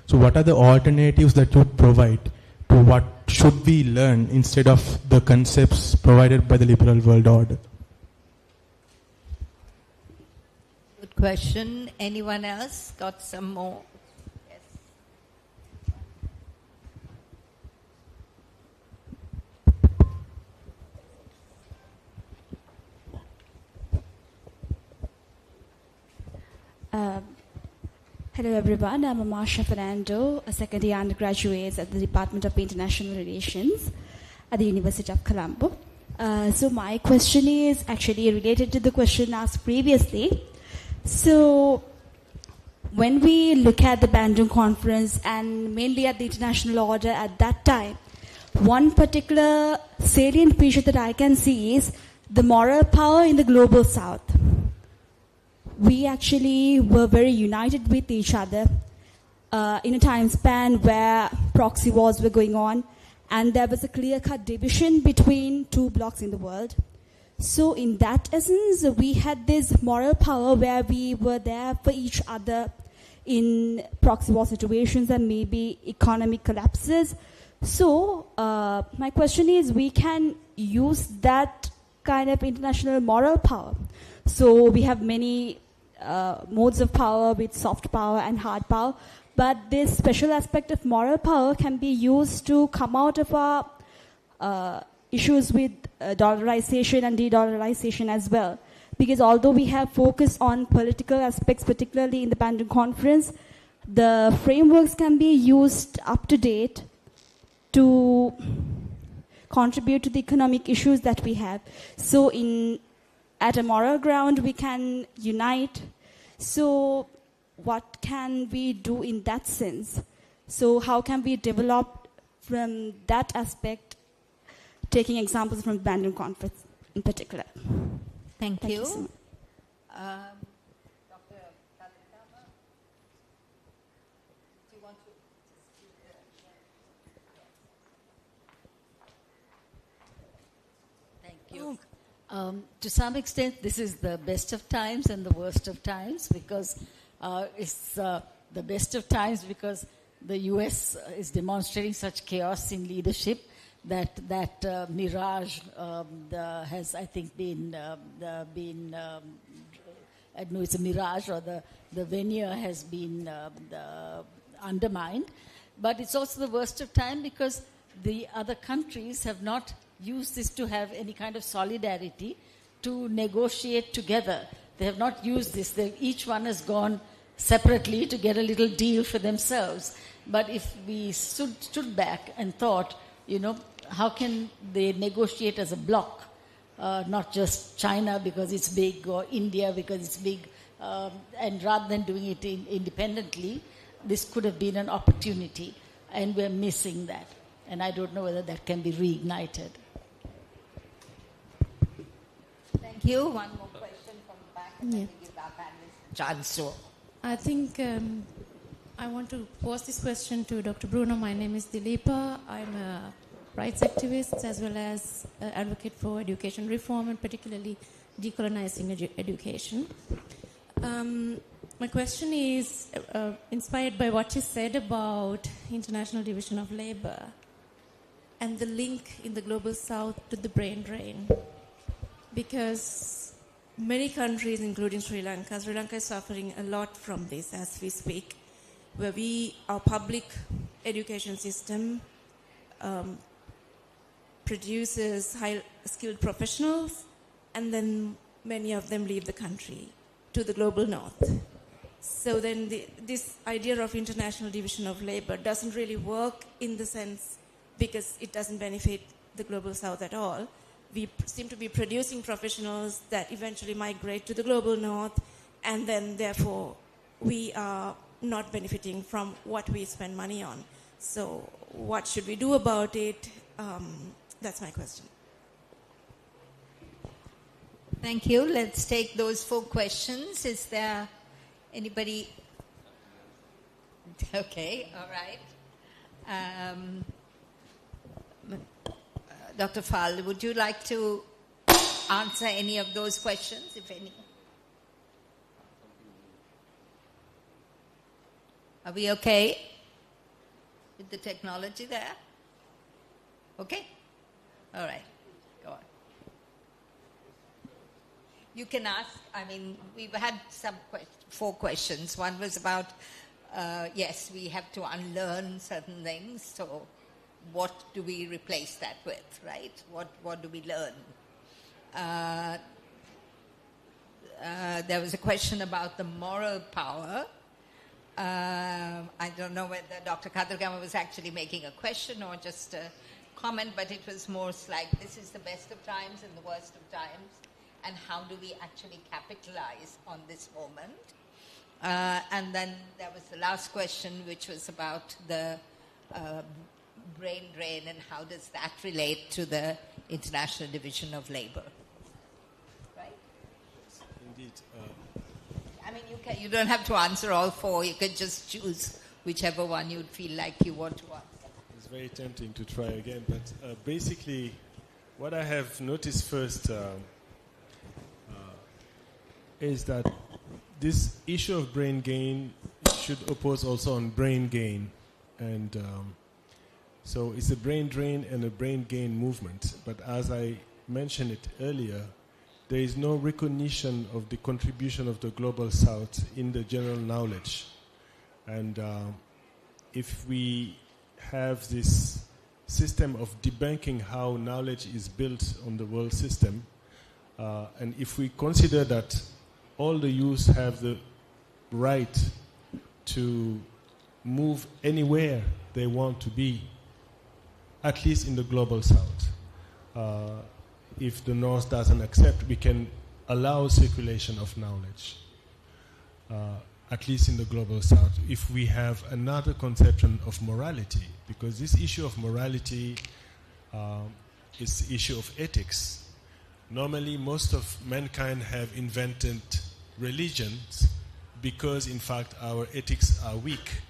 So what are the alternatives that you provide to what should we learn instead of the concepts provided by the liberal world order? Good question. Anyone else got some more? Yes. Hello everyone, I'm Amasha Fernando, a second year undergraduate at the Department of International Relations at the University of Colombo. So my question is actually related to the question asked previously. So when we look at the Bandung Conference and mainly at the international order at that time, one particular salient feature that I can see is the moral power in the global south. We actually were very united with each other in a time span where proxy wars were going on, and there was a clear-cut division between 2 blocks in the world. So in that essence, we had this moral power where we were there for each other in proxy war situations and maybe economic collapses. So my question is, we can use that kind of international moral power. So we have many modes of power with soft power and hard power, but this special aspect of moral power can be used to come out of our issues with dollarization and de-dollarization as well. Because although we have focused on political aspects, particularly in the Bandung Conference, the frameworks can be used up to date to contribute to the economic issues that we have. So at a moral ground, we can unite. So what can we do in that sense? So how can we develop from that aspect, taking examples from the Bandung Conference in particular? Thank you. So much. Dr. Kalintama, do you want to Thank you. To some extent, this is the best of times and the worst of times, because it's the best of times because the US is demonstrating such chaos in leadership that mirage has, I think, been I don't know, it's a mirage, or the veneer has been undermined. But it's also the worst of time because the other countries have not used this to have any kind of solidarity to negotiate together. They have not used this. Each one has gone separately to get a little deal for themselves. But if we stood back and thought, how can they negotiate as a bloc, not just China because it's big or India because it's big, and rather than doing it independently, this could have been an opportunity, and we're missing that. And I don't know whether that can be reignited. Thank you. One more question from the back, and then we give our panelists a chance to. I think I want to pose this question to Dr. Bruno. My name is Dileepa. I'm a rights activist as well as advocate for education reform and particularly decolonizing education. My question is inspired by what you said about International Division of Labor and the link in the Global South to the brain drain. Because many countries, including Sri Lanka is suffering a lot from this as we speak, where our public education system produces high-skilled professionals, and then many of them leave the country to the global north. So then this idea of International Division of Labor doesn't really work in the sense because it doesn't benefit the global south at all. We seem to be producing professionals that eventually migrate to the global north, and then therefore we are not benefiting from what we spend money on. So what should we do about it? That's my question. Thank you. Let's take those 4 questions. Is there anybody? Okay, all right. Dr. Phal, would you like to answer any of those questions, if any? Are we okay with the technology there? Okay? All right. Go on. You can ask. We've had 4 questions. One was about, yes, we have to unlearn certain things. So what do we replace that with, right? What do we learn? There was a question about the moral power. I don't know whether Dr. 𝒂𝒓𝒔 was actually making a question or just a comment, but it was more like this is the best of times and the worst of times, and how do we actually capitalize on this moment? And then there was the last question, which was about the brain drain and how does that relate to the International Division of Labor, right? Indeed. You don't have to answer all 4. You can just choose whichever one you'd feel like you want to answer. It's very tempting to try again, but basically what I have noticed first is that this issue of brain gain should oppose also on brain gain. And so it's a brain drain and a brain gain movement. But as I mentioned it earlier, there is no recognition of the contribution of the Global South in the general knowledge. And if we have this system of debunking how knowledge is built on the world system, and if we consider that all the youth have the right to move anywhere they want to be, at least in the Global South. If the North doesn't accept, we can allow circulation of knowledge, at least in the Global South, if we have another conception of morality, because this issue of morality is the issue of ethics. Normally, most of mankind have invented religions because, in fact, our ethics are weak.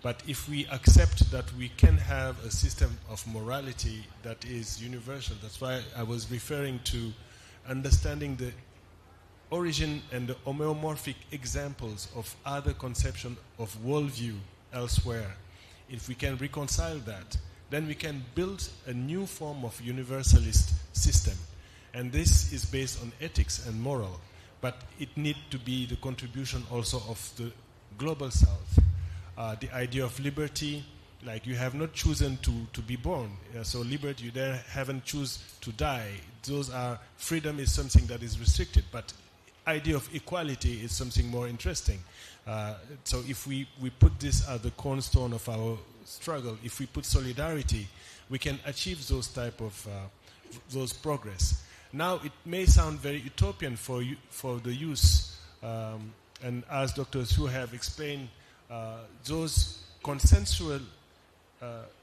But if we accept that we can have a system of morality that is universal, that's why I was referring to understanding the origin and the homeomorphic examples of other conception of worldview elsewhere. If we can reconcile that, then we can build a new form of universalist system. And this is based on ethics and moral. But it needs to be the contribution also of the Global South. The idea of liberty, like you have not chosen to be born. So liberty, you then haven't choose to die. Those are, freedom is something that is restricted, but idea of equality is something more interesting. So if we put this at the cornerstone of our struggle, if we put solidarity, we can achieve those type of those progress. Now it may sound very utopian for the youth, and as Dr. Hsu have explained, those consensual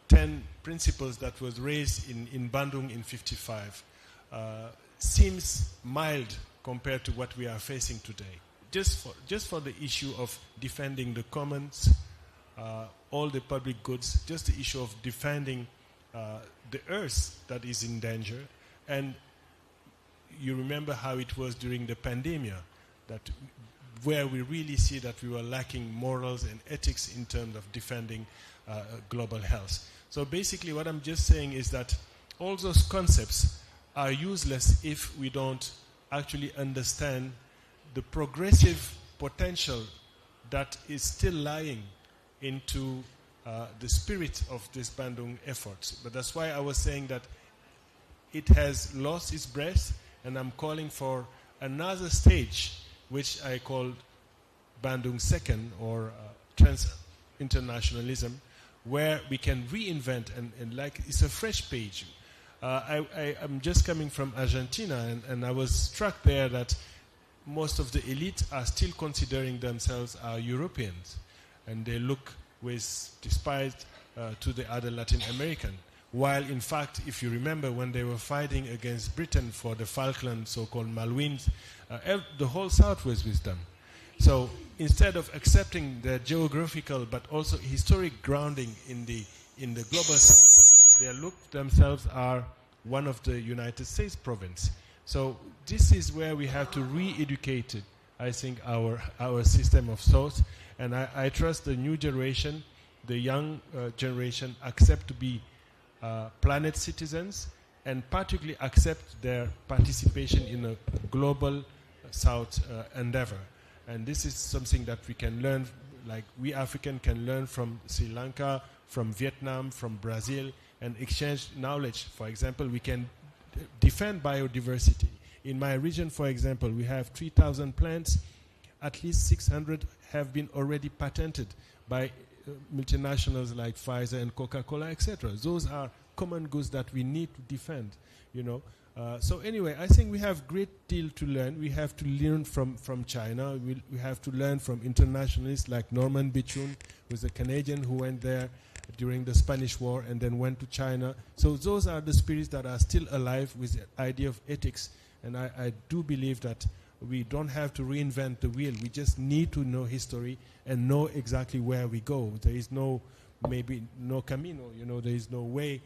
10 principles that was raised in Bandung in 55 seems mild compared to what we are facing today. Just for the issue of defending the commons, all the public goods, just the issue of defending the earth that is in danger. And you remember how it was during the pandemic, that where we really see that we were lacking morals and ethics in terms of defending global health. So basically what I'm just saying is that all those concepts are useless if we don't actually understand the progressive potential that is still lying into the spirit of this Bandung effort. But that's why I was saying that it has lost its breath, and I'm calling for another stage, which I call Bandung Second, or trans-internationalism, where we can reinvent and like it's a fresh page. I'm just coming from Argentina, and I was struck there that most of the elite are still considering themselves Europeans, and they look with despite to the other Latin American. While in fact, if you remember, when they were fighting against Britain for the Falkland so-called Malwines, the whole South was with them. So instead of accepting their geographical but also historic grounding in the global South, they look themselves are one of the United States province. So this is where we have to re-educate, I think, our system of thought. And I trust the new generation, the young generation, accept to be planet citizens, and particularly accept their participation in a global South endeavor. And this is something that we can learn, like we Africans can learn from Sri Lanka, from Vietnam, from Brazil, and exchange knowledge. For example, we can defend biodiversity. In my region, for example, we have 3,000 plants. At least 600 have been already patented by multinationals like Pfizer and Coca-Cola, etc. Those are common goods that we need to defend, you know. So anyway, I think we have great deal to learn. We have to learn from China. We have to learn from internationalists like Norman Bichun, who is a Canadian who went there during the Spanish War and then went to China. So those are the spirits that are still alive with the idea of ethics. And I do believe that we don't have to reinvent the wheel. We just need to know history and know exactly where we go. There is maybe no camino, you know, there is no way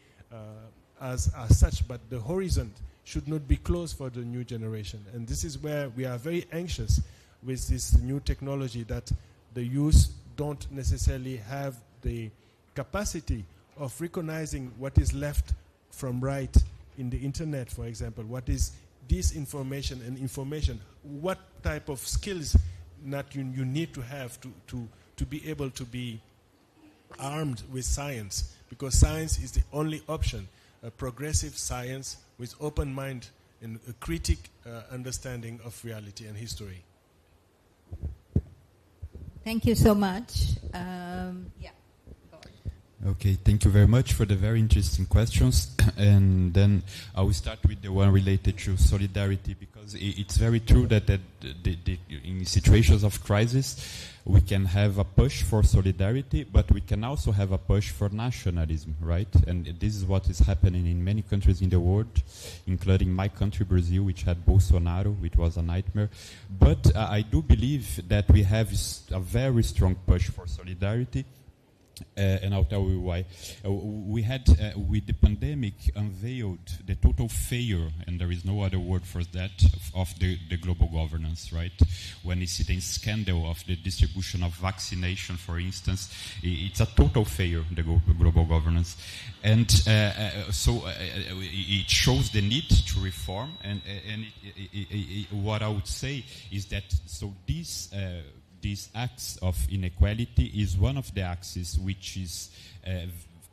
as such, but the horizon should not be closed for the new generation. And this is where we are very anxious with this new technology, that the youth don't necessarily have the capacity of recognizing what is left from right in the internet, for example. What is disinformation and information? What type of skills that you need to have to be able to be armed with science? Because science is the only option, a progressive science with open mind and a critic understanding of reality and history. Thank you so much. Yeah. Okay, thank you very much for the very interesting questions. And then I will start with the one related to solidarity, because it's very true that in situations of crisis, we can have a push for solidarity, but we can also have a push for nationalism, right? And this is what is happening in many countries in the world, including my country, Brazil, which had Bolsonaro, which was a nightmare. But I do believe that we have a very strong push for solidarity. And I'll tell you why. We had, with the pandemic, unveiled the total failure, and there is no other word for that, of the global governance, right? When you see the scandal of the distribution of vaccination, for instance, it's a total failure, the global governance. And so it shows the need to reform, and what I would say is that, so this this axis of inequality is one of the axes which is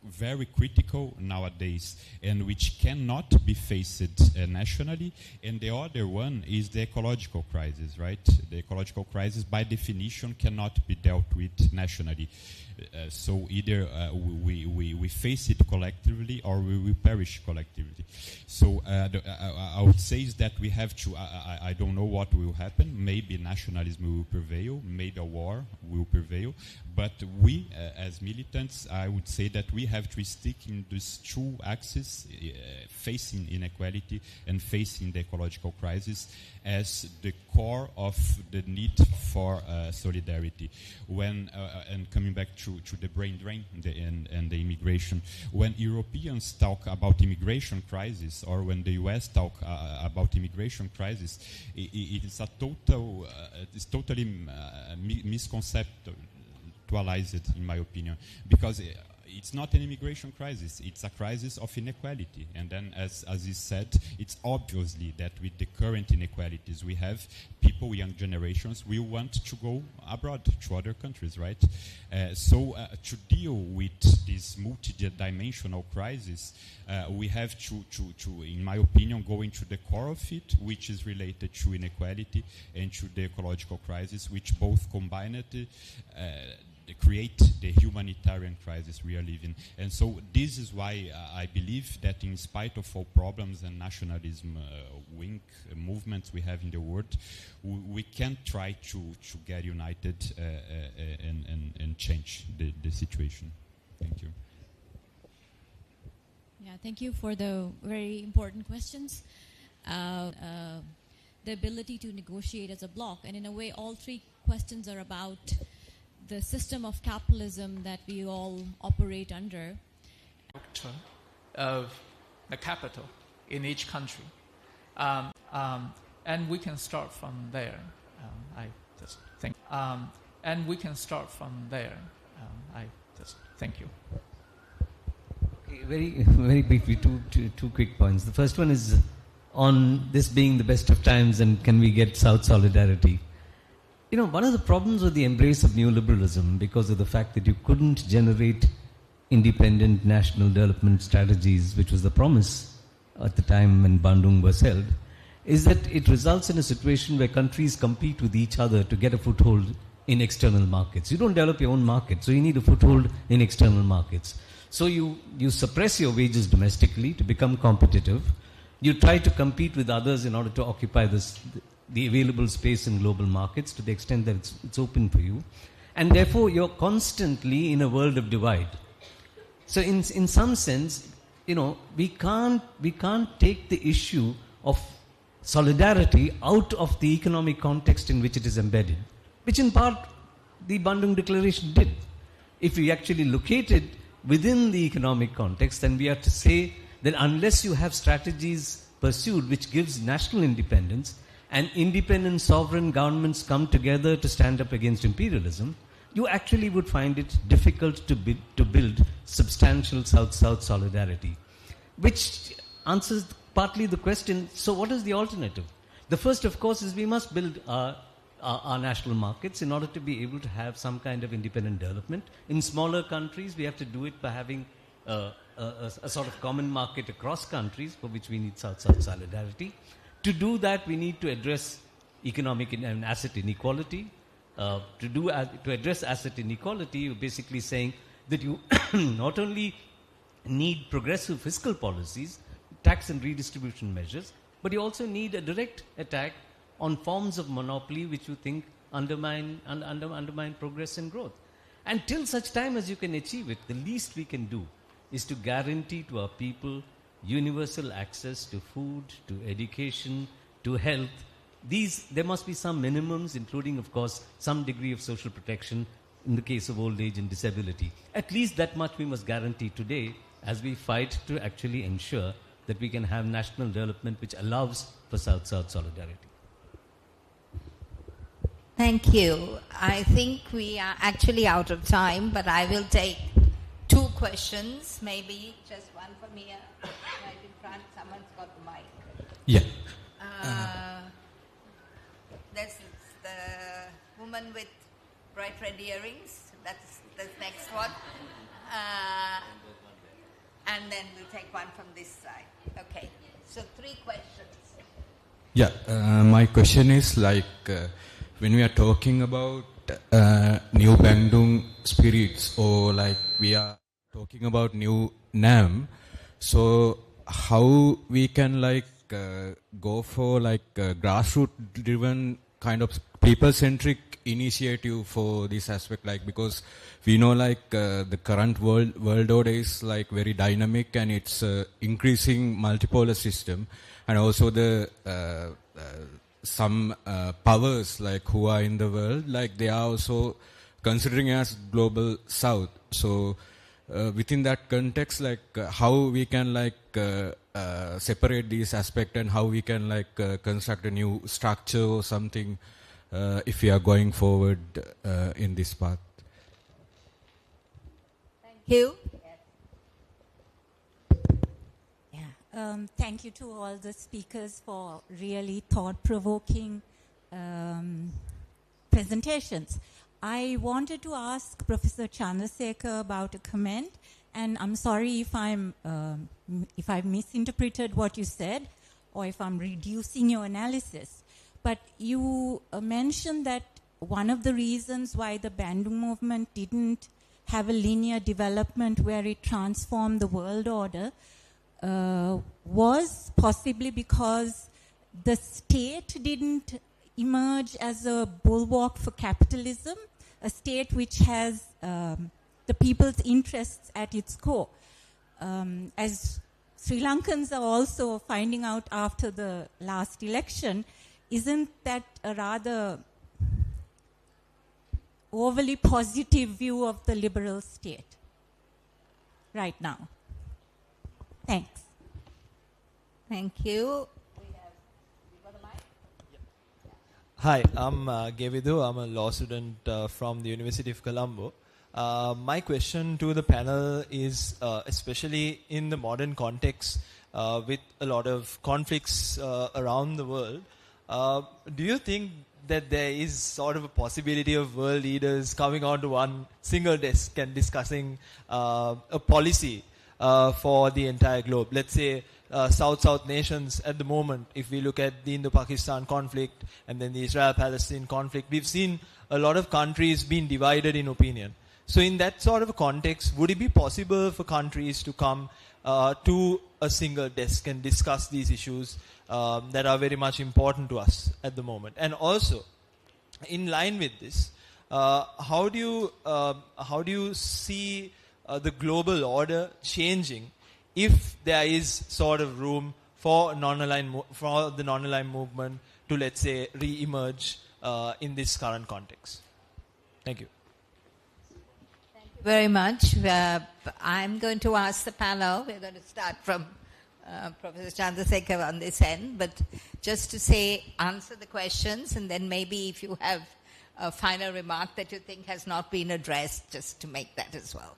very critical nowadays and which cannot be faced nationally, and the other one is the ecological crisis, right? The ecological crisis by definition cannot be dealt with nationally. So either we face it collectively or we will perish collectively. So I would say is that we have to, I don't know what will happen. Maybe nationalism will prevail, maybe a war will prevail, but we as militants, I would say that we have to stick in these two axes, facing inequality and facing the ecological crisis as the core of the need for solidarity. When and coming back to the brain drain and the immigration, when Europeans talk about immigration crisis, or when the US talk about immigration crisis, it is a total, it's totally misconceptualized, in my opinion, because it's not an immigration crisis, it's a crisis of inequality. And then, as is said, it's obviously that with the current inequalities we have, people, young generations, will want to go abroad to other countries, right? So to deal with this multi-dimensional crisis, we have to, in my opinion, go into the core of it, which is related to inequality and to the ecological crisis, which both combined create the humanitarian crisis we are living. And so this is why I believe that in spite of all problems and nationalism wing movements we have in the world, we can try to get united and change the situation. Thank you. Yeah, thank you for the very important questions. The ability to negotiate as a bloc, and in a way all three questions are about the system of capitalism that we all operate under. Of the capital in each country. And we can start from there. I just think. And we can start from there. I just thank you. Okay, very briefly, two quick points. The first one is on this being the best of times and can we get South solidarity. You know, one of the problems with the embrace of neoliberalism, because of the fact that you couldn't generate independent national development strategies, which was the promise at the time when Bandung was held, is that it results in a situation where countries compete with each other to get a foothold in external markets. You don't develop your own market, so you need a foothold in external markets. So you suppress your wages domestically to become competitive. You try to compete with others in order to occupy the available space in global markets to the extent that it's open for you. And therefore, you're constantly in a world of divide. So in some sense, you know, we can't take the issue of solidarity out of the economic context in which it is embedded, which in part the Bandung Declaration did. If we actually locate it within the economic context, then we have to say that unless you have strategies pursued which gives national independence, and independent sovereign governments come together to stand up against imperialism, you actually would find it difficult to build substantial South-South solidarity. Which answers partly the question, so what is the alternative? The first, of course, is we must build our national markets in order to be able to have some kind of independent development. In smaller countries, we have to do it by having a sort of common market across countries, for which we need South-South solidarity. To do that, we need to address economic and asset inequality. To address asset inequality, you're basically saying that you not only need progressive fiscal policies, tax and redistribution measures, but you also need a direct attack on forms of monopoly which you think undermine progress and growth. And till such time as you can achieve it, the least we can do is to guarantee to our people universal access to food, to education, to health. There must be some minimums, including, of course, some degree of social protection in the case of old age and disability. At least that much we must guarantee today as we fight to actually ensure that we can have national development which allows for South-South solidarity. Thank you. I think we are actually out of time, but I will take two questions, maybe just one from here. Right in front, someone's got the mic. Yeah. This is the woman with bright red earrings. That's the next one. And then we'll take one from this side. Okay. So 3 questions. Yeah, my question is like when we are talking about new Bandung spirits, or like we are talking about new NAM, so how we can like go for like grassroots driven kind of people-centric initiative for this aspect, like because we know like the current world order is like very dynamic and it's increasing multipolar system, and also the some powers like who are in the world, like they are also considering as global south. So within that context, like how we can like separate these aspects and how we can like construct a new structure or something if we are going forward in this path. Thank you. Thank you to all the speakers for really thought-provoking presentations. I wanted to ask Professor Chandrasekhar about a comment, and I'm sorry if I've misinterpreted what you said or if I'm reducing your analysis. But you mentioned that one of the reasons why the Bandung movement didn't have a linear development where it transformed the world order was possibly because the state didn't emerge as a bulwark for capitalism, a state which has the people's interests at its core. As Sri Lankans are also finding out after the last election, isn't that a rather overly positive view of the liberal state right now? Thanks. Thank you. Hi, I'm 𝒂𝒉. I'm a law student from the University of Colombo. My question to the panel is, especially in the modern context with a lot of conflicts around the world, do you think that there is sort of a possibility of world leaders coming onto one single desk and discussing a policy for the entire globe? Let's say South-South nations at the moment, if we look at the Indo-Pakistan conflict and then the Israel-Palestine conflict, we've seen a lot of countries being divided in opinion. So in that sort of a context, would it be possible for countries to come to a single desk and discuss these issues that are very much important to us at the moment? And also, in line with this, how do you see the global order changing if there is sort of room for the non-aligned movement to, let's say, re-emerge in this current context? Thank you. Thank you very much. I'm going to ask the panel. We're going to start from Professor Chandrasekhar on this end, but just to say, answer the questions, and then maybe if you have a final remark that you think has not been addressed, just to make that as well.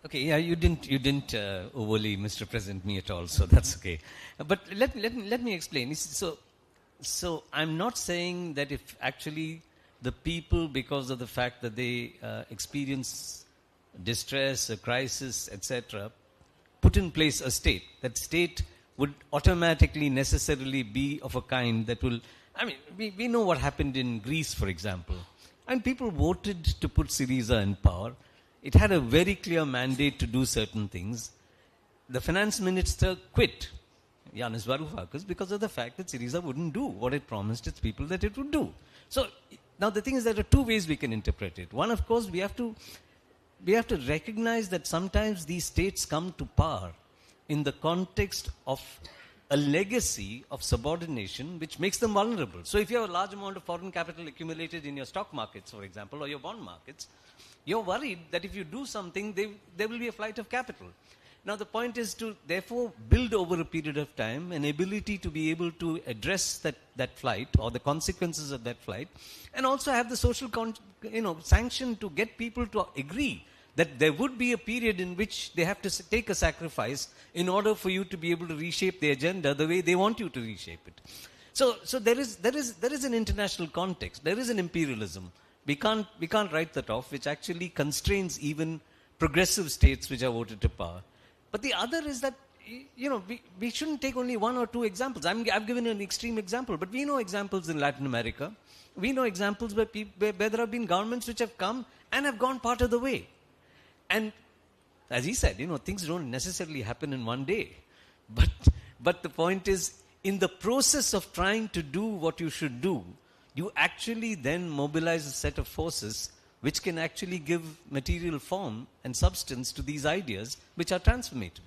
Okay, yeah, you didn't overly misrepresent me at all, so that's okay. But let me explain. So I'm not saying that if actually the people, because of the fact that they experience distress, a crisis, etc., put in place a state, that state would automatically necessarily be of a kind that will, I mean, we know what happened in Greece, for example. And people voted to put Syriza in power. It had a very clear mandate to do certain things. The finance minister quit, Yanis Varoufakis, because of the fact that Syriza wouldn't do what it promised its people that it would do. So now the thing is, there are two ways we can interpret it. One, of course, we have to recognize that sometimes these states come to power in the context of a legacy of subordination which makes them vulnerable. So if you have a large amount of foreign capital accumulated in your stock markets, for example, or your bond markets, you're worried that if you do something, there will be a flight of capital. Now the point is to therefore build over a period of time an ability to be able to address that flight or the consequences of that flight, and also have the social sanction to get people to agree that there would be a period in which they have to take a sacrifice in order for you to be able to reshape the agenda the way they want you to reshape it. So there is an international context. There is an imperialism. We can't write that off, which actually constrains even progressive states which are voted to power. But the other is that, we shouldn't take only one or two examples. I've given an extreme example, but we know examples in Latin America. We know examples where there have been governments which have come and have gone part of the way. And as he said, things don't necessarily happen in one day. But the point is, in the process of trying to do what you should do, you actually then mobilize a set of forces which can actually give material form and substance to these ideas which are transformative.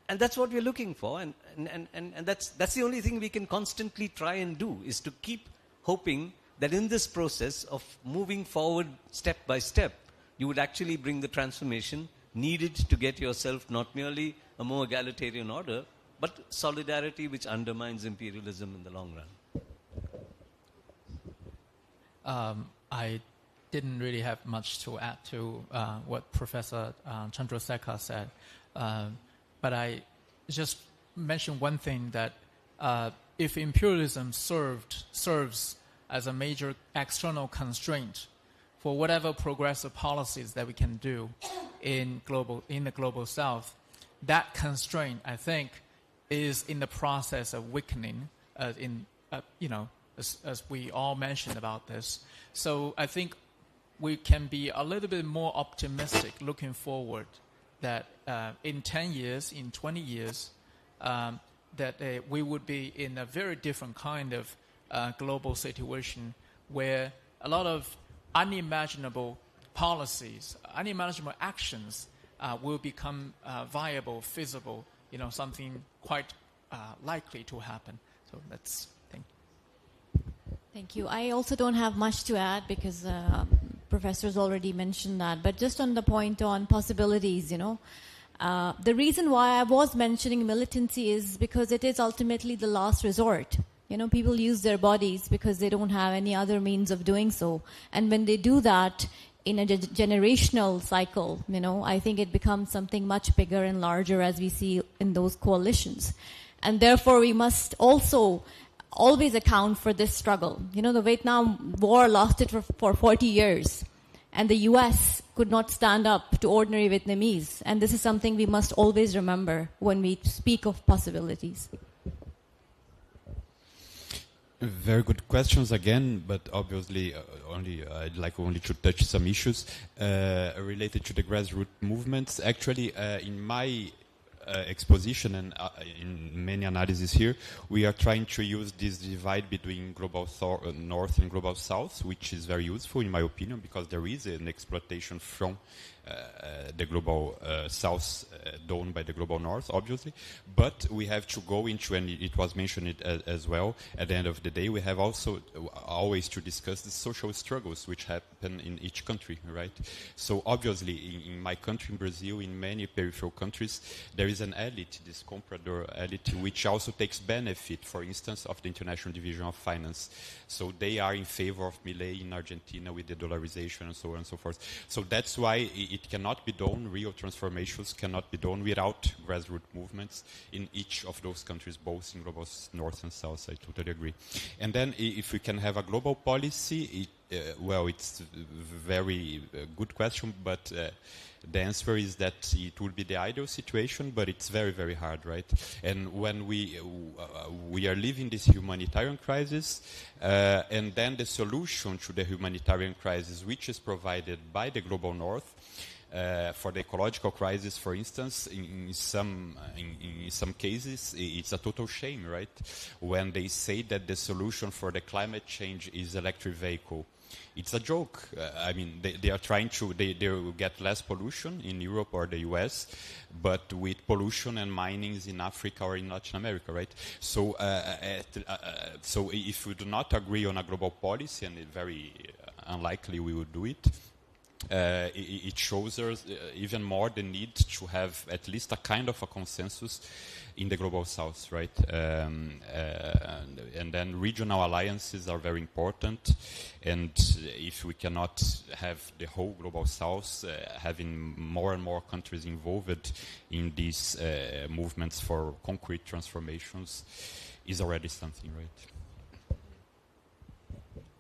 And that's what we're looking for. And that's the only thing we can constantly try and do, is to keep hoping that in this process of moving forward step by step, you would actually bring the transformation needed to get yourself not merely a more egalitarian order, but solidarity which undermines imperialism in the long run. I didn't really have much to add to what Professor Chandrasekhar said. But I just mentioned one thing, that if imperialism serves as a major external constraint for whatever progressive policies that we can do in the global south, that constraint, I think, is in the process of weakening, as we all mentioned about this. So I think we can be a little bit more optimistic looking forward, that in 10 years, in 20 years, that we would be in a very different kind of global situation, where a lot of unimaginable policies, unimaginable actions will become viable, feasible, something quite likely to happen. So that's, thank you. Thank you. I also don't have much to add, because professors already mentioned that. But just on the point on possibilities, the reason why I was mentioning militancy is because it is ultimately the last resort. People use their bodies because they don't have any other means of doing so. And when they do that in a generational cycle, I think it becomes something much bigger and larger, as we see in those coalitions. And therefore, we must also always account for this struggle. The Vietnam War lasted for 40 years, and the US could not stand up to ordinary Vietnamese. And this is something we must always remember when we speak of possibilities. Very good questions again, but obviously I'd like only to touch some issues related to the grassroots movements. Actually, in my exposition and in many analyses here, we are trying to use this divide between global north and global south, which is very useful in my opinion, because there is an exploitation from the global south done by the global north, obviously. But we have to go into, and it was mentioned as well, at the end of the day, we have also always to discuss the social struggles which happen in each country, right? So obviously in my country, in Brazil, in many peripheral countries, there is an elite, this comprador elite, which also takes benefit, for instance, of the International Division of Finance. So they are in favor of Milei in Argentina with the dollarization and so on and so forth. So that's why it cannot be done, real transformations cannot be done without grassroots movements in each of those countries, both in global north and south. I totally agree. And then if we can have a global policy, it's a very good question, but the answer is that it would be the ideal situation, but it's very, very hard, right? And when we are living this humanitarian crisis, and then the solution to the humanitarian crisis, which is provided by the global north, for the ecological crisis, for instance, in some cases, it's a total shame, right? When they say that the solution for the climate change is electric vehicle. It's a joke. I mean, they are trying to, they will get less pollution in Europe or the US, but with pollution and minings in Africa or in Latin America, right? So, so if we do not agree on a global policy, and it's very unlikely we will do it, it shows us even more the need to have at least a kind of a consensus in the global south, right? And then regional alliances are very important, and if we cannot have the whole global south having more and more countries involved in these movements for concrete transformations, is already something, right?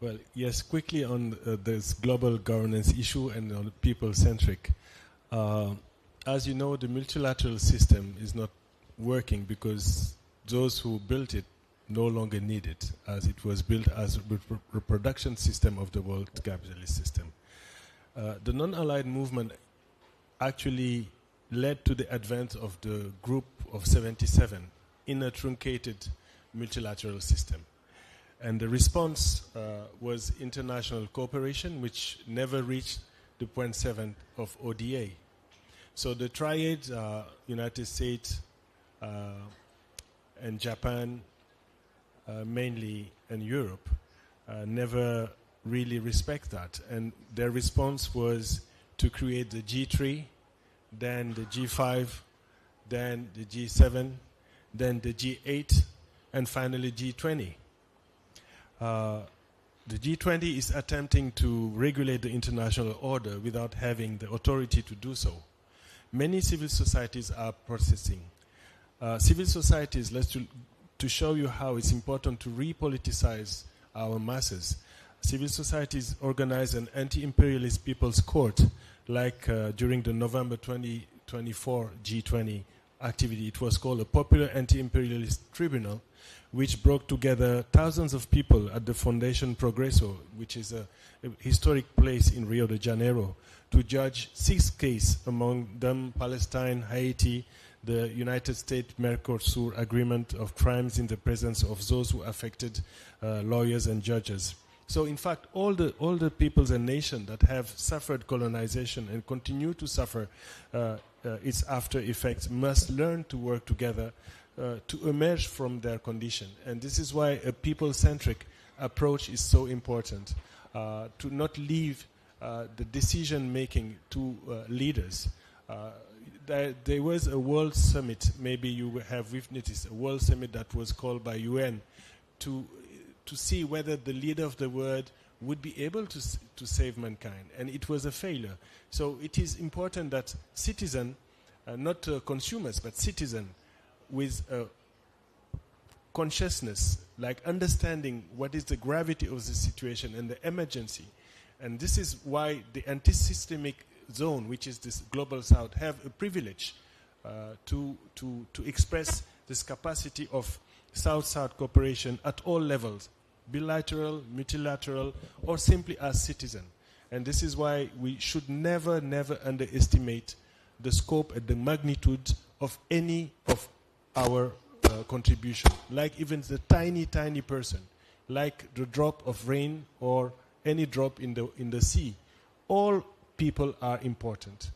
Well, yes, quickly on this global governance issue and on people-centric. As you know, the multilateral system is not working because those who built it no longer need it, as it was built as a reproduction system of the world capitalist system. The non-aligned movement actually led to the advent of the Group of 77 in a truncated multilateral system. And the response was international cooperation, which never reached the 0.7 of ODA. So the triad, United States and Japan, mainly, and Europe, never really respect that. And their response was to create the G3, then the G5, then the G7, then the G8, and finally G20. The G20 is attempting to regulate the international order without having the authority to do so. Many civil societies are protesting. Civil societies, to show you how it's important to repoliticize our masses, civil societies organize an anti-imperialist people's court, like during the November 2024 G20 activity. It was called a Popular Anti-Imperialist Tribunal, which brought together thousands of people at the Foundation Progresso, which is a historic place in Rio de Janeiro, to judge 6 cases, among them Palestine, Haiti, the United States Mercosur Agreement of crimes in the presence of those who affected lawyers and judges. So in fact, all the peoples and nations that have suffered colonization and continue to suffer its after effects must learn to work together to emerge from their condition. And this is why a people-centric approach is so important, to not leave the decision-making to leaders. There was a world summit, maybe you have witnessed, a world summit that was called by UN to see whether the leader of the world would be able to save mankind. And it was a failure. So it is important that citizens, not consumers, but citizens, with consciousness, like understanding what is the gravity of the situation and the emergency. And this is why the anti-systemic zone, which is this global south, have a privilege to express this capacity of South-South cooperation at all levels, bilateral, multilateral, or simply as citizens. And this is why we should never, never underestimate the scope and the magnitude of any of our contribution, like even the tiny, tiny person, like the drop of rain or any drop in the sea. All people are important.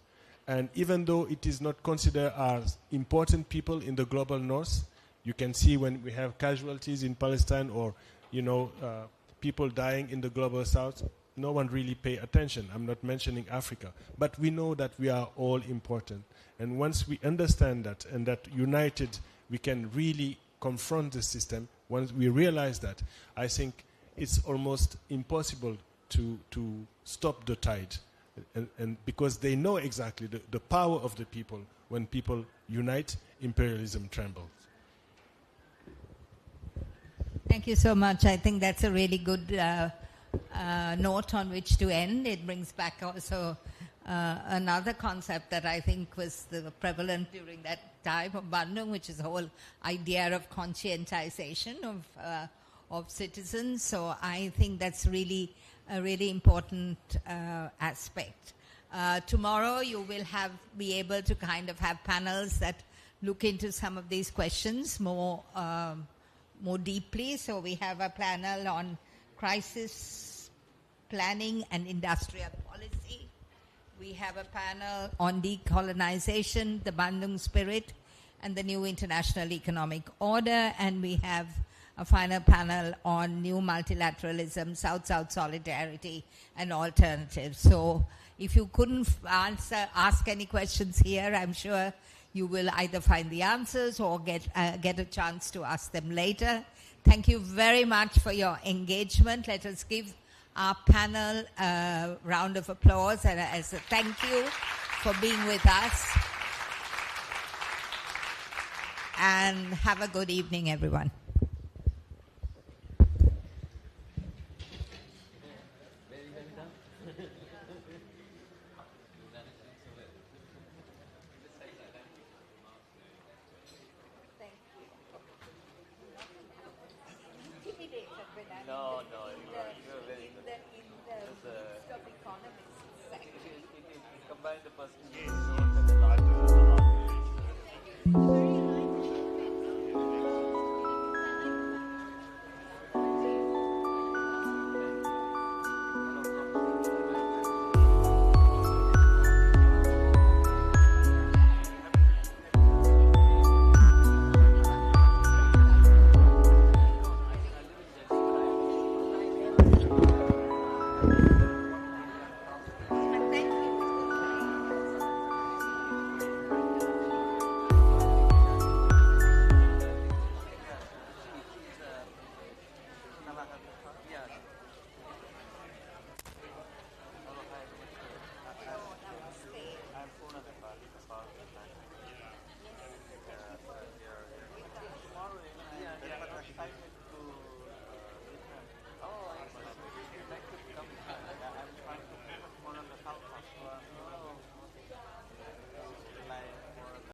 And even though it is not considered as important people in the global north, you can see when we have casualties in Palestine or, people dying in the global south, no one really pay attention. I'm not mentioning Africa. But we know that we are all important. And once we understand that and that united we can really confront the system, once we realize that, I think it's almost impossible to stop the tide. And because they know exactly the power of the people. When people unite, imperialism trembles. Thank you so much. I think that's a really good note on which to end. It brings back also another concept that I think was prevalent during that time of Bandung, which is the whole idea of conscientization of citizens. So I think that's really a really important aspect. Tomorrow you will be able to kind of have panels that look into some of these questions more deeply. So we have a panel on crisis planning and industrial policy. We have a panel on decolonization, the Bandung spirit, and the new international economic order. And we have a final panel on new multilateralism, South-South solidarity, and alternatives. So if you couldn't ask any questions here, I'm sure you will either find the answers or get a chance to ask them later. Thank you very much for your engagement. Let us give our panel a round of applause and as a thank you for being with us. And have a good evening, everyone. invite the person.